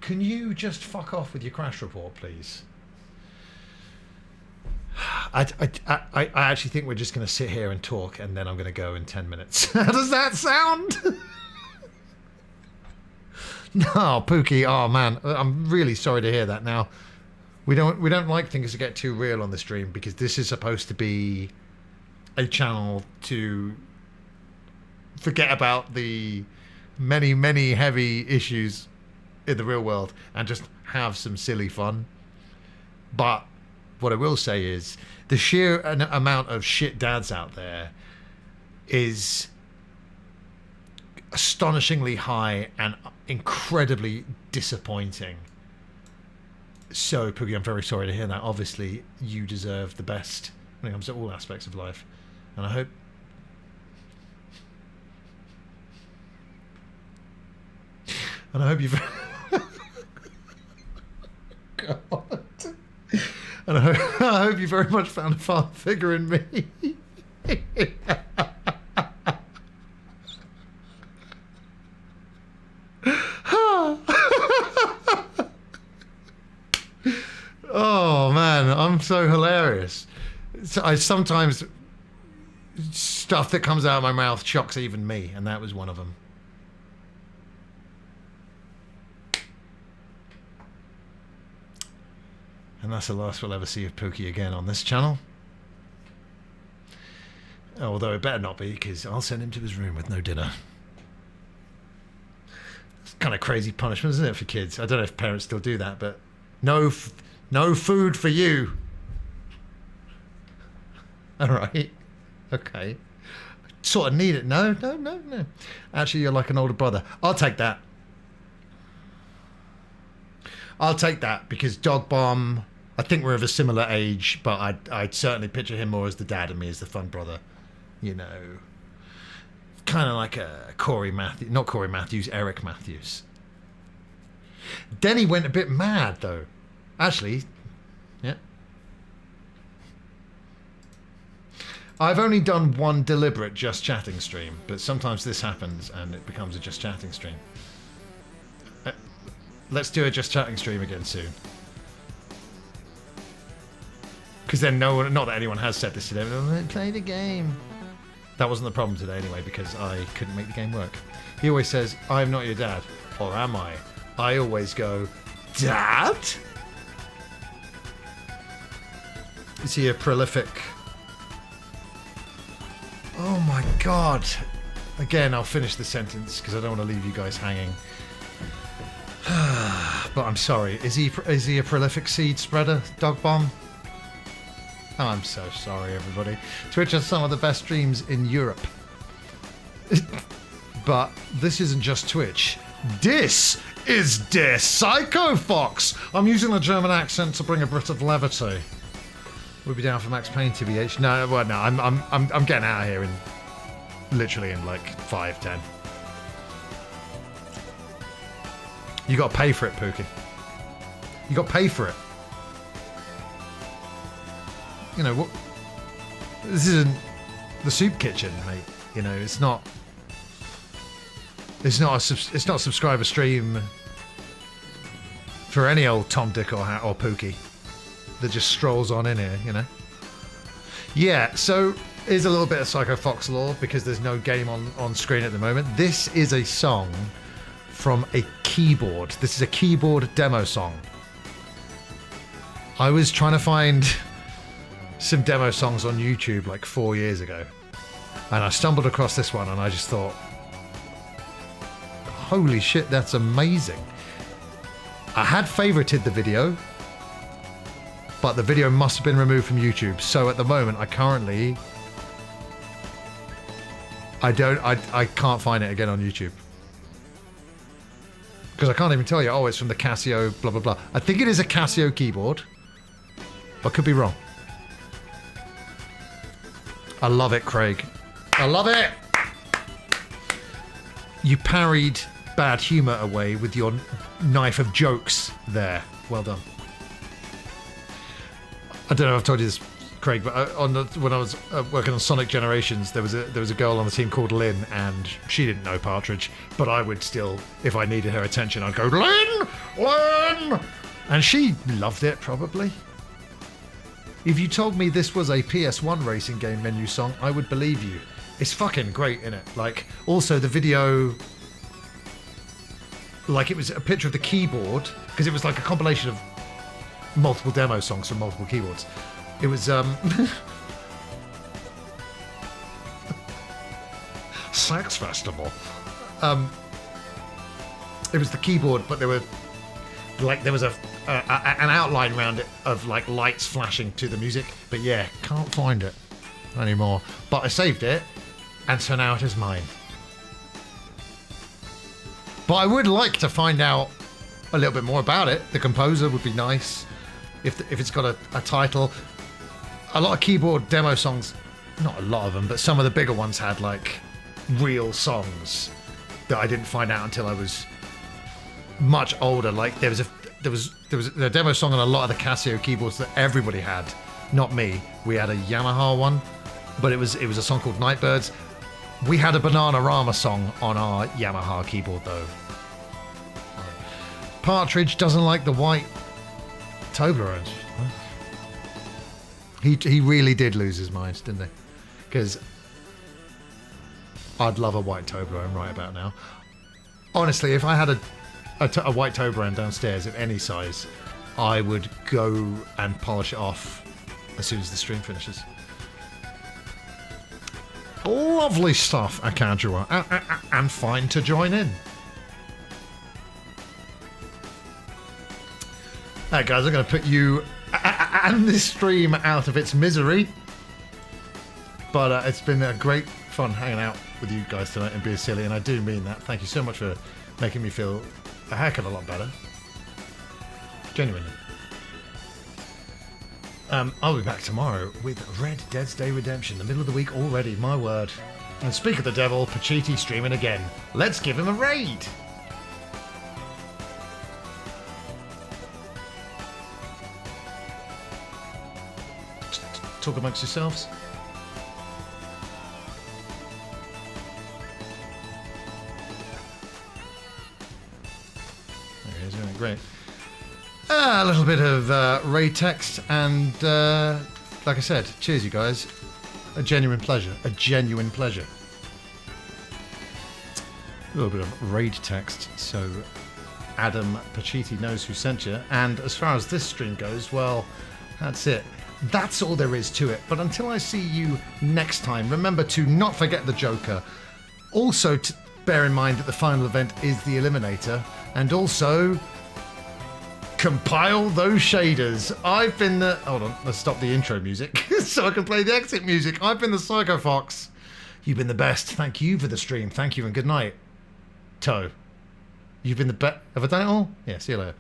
Can you just fuck off with your crash report, please? I actually think we're just going to sit here and talk, and then I'm going to go in 10 minutes. How does that sound? No, Pookie. Oh man, I'm really sorry to hear that. Now, we don't like things to get too real on the stream because this is supposed to be a channel to forget about the many heavy issues in the real world and just have some silly fun. But what I will say is the sheer amount of shit dads out there is astonishingly high and incredibly disappointing. So, Poogie, I'm very sorry to hear that. Obviously, you deserve the best when it comes to all aspects of life. And I hope... And I hope you've... God. And I hope you very much found a father figure in me. Oh man, I'm so hilarious. So I sometimes stuff that comes out of my mouth shocks even me, and that was one of them. And that's the last we'll ever see of Pookie again on this channel. Although it better not be, because I'll send him to his room with no dinner. It's kind of crazy punishment, isn't it, for kids? I don't know if parents still do that, but no food for you. All right. Okay. Sort of need it. No. Actually, you're like an older brother. I'll take that. I'll take that because Dog Bomb, I think we're of a similar age, but I'd certainly picture him more as the dad and me as the fun brother. You know, kind of like a Corey Matthews, not Corey Matthews, Eric Matthews. Denny went a bit mad though. Actually, yeah. I've only done one deliberate just chatting stream, but sometimes this happens and it becomes a just chatting stream. Let's do a just chatting stream again soon. Because then no one, not that anyone has said this today, but play the game. That wasn't the problem today anyway, because I couldn't make the game work. He always says, I'm not your dad. Or am I? I always go, Dad? Is he a prolific... Oh my god. Again, I'll finish the sentence because I don't want to leave you guys hanging. But I'm sorry. Is he a prolific seed spreader, Dog Bomb? Oh, I'm so sorry, everybody. Twitch has some of the best streams in Europe. But this isn't just Twitch. This is Der Psycho Fox. I'm using a German accent to bring a bit of levity. We'll be down for Max Payne, TBH. No, well, no. I'm getting out of here literally in like 5-10. You got to pay for it, Pookie. You got to pay for it. You know what? This isn't the soup kitchen, mate. You know, it's not. It's not a subscriber stream for any old Tom, Dick, or Pookie that just strolls on in here. You know. Yeah. So here's a little bit of Psycho Fox lore because there's no game on screen at the moment. This is a song from a keyboard. This is a keyboard demo song. I was trying to find some demo songs on YouTube like 4 years ago, and I stumbled across this one and I just thought, holy shit, that's amazing. I had favorited the video, but the video must have been removed from YouTube, so at the moment I can't find it again on YouTube. Because I can't even tell you, oh, it's from the Casio, blah, blah, blah. I think it is a Casio keyboard, but could be wrong. I love it, Craig. I love it! You parried bad humour away with your knife of jokes there. Well done. I don't know if I've told you this Craig, but when I was working on Sonic Generations, there was a girl on the team called Lynn, and she didn't know Partridge, but I would still, if I needed her attention, I'd go, Lynn! And she loved it, probably. If you told me this was a PS1 racing game menu song, I would believe you. It's fucking great, innit? Like, also the video, like it was a picture of the keyboard, because it was like a compilation of multiple demo songs from multiple keyboards. It was, Sax Festival. It was the keyboard, but there was an outline around it of like lights flashing to the music. But yeah, can't find it anymore. But I saved it, and so now it is mine. But I would like to find out a little bit more about it. The composer would be nice if it's got a title. A lot of keyboard demo songs, not a lot of them, but some of the bigger ones had like real songs that I didn't find out until I was much older. Like there was a demo song on a lot of the Casio keyboards that everybody had, not me. We had a Yamaha one, but it was a song called Nightbirds. We had a Bananarama song on our Yamaha keyboard though. Partridge doesn't like the white Toblerone. He really did lose his mind, didn't he? Because I'd love a white Toblerone right about now. Honestly, if I had a white Toblerone downstairs of any size, I would go and polish it off as soon as the stream finishes. Lovely stuff, Akajua, and fine to join in. Alright guys, I'm going to put you and this stream out of its misery. But it's been a great fun hanging out with you guys tonight and being silly, and I do mean that. Thank you so much for making me feel a heck of a lot better. Genuinely. I'll be back tomorrow with Red Dead's Day Redemption, the middle of the week already, my word. And speak of the devil, Pachiti streaming again. Let's give him a raid! Talk amongst yourselves. There he is, isn't it? Great. A little bit of raid text, and like I said, cheers you guys. A genuine pleasure. A genuine pleasure. A little bit of raid text, so Adam Pachiti knows who sent you. And as far as this stream goes, well, that's it. That's all there is to it. But until I see you next time, remember to not forget the Joker. Also, to bear in mind that the final event is the Eliminator. And also, compile those shaders. I've been the... Hold on, let's stop the intro music so I can play the exit music. I've been the Psycho Fox. You've been the best. Thank you for the stream. Thank you and good night. Toe. You've been the best. Have I done it all? Yeah, see you later.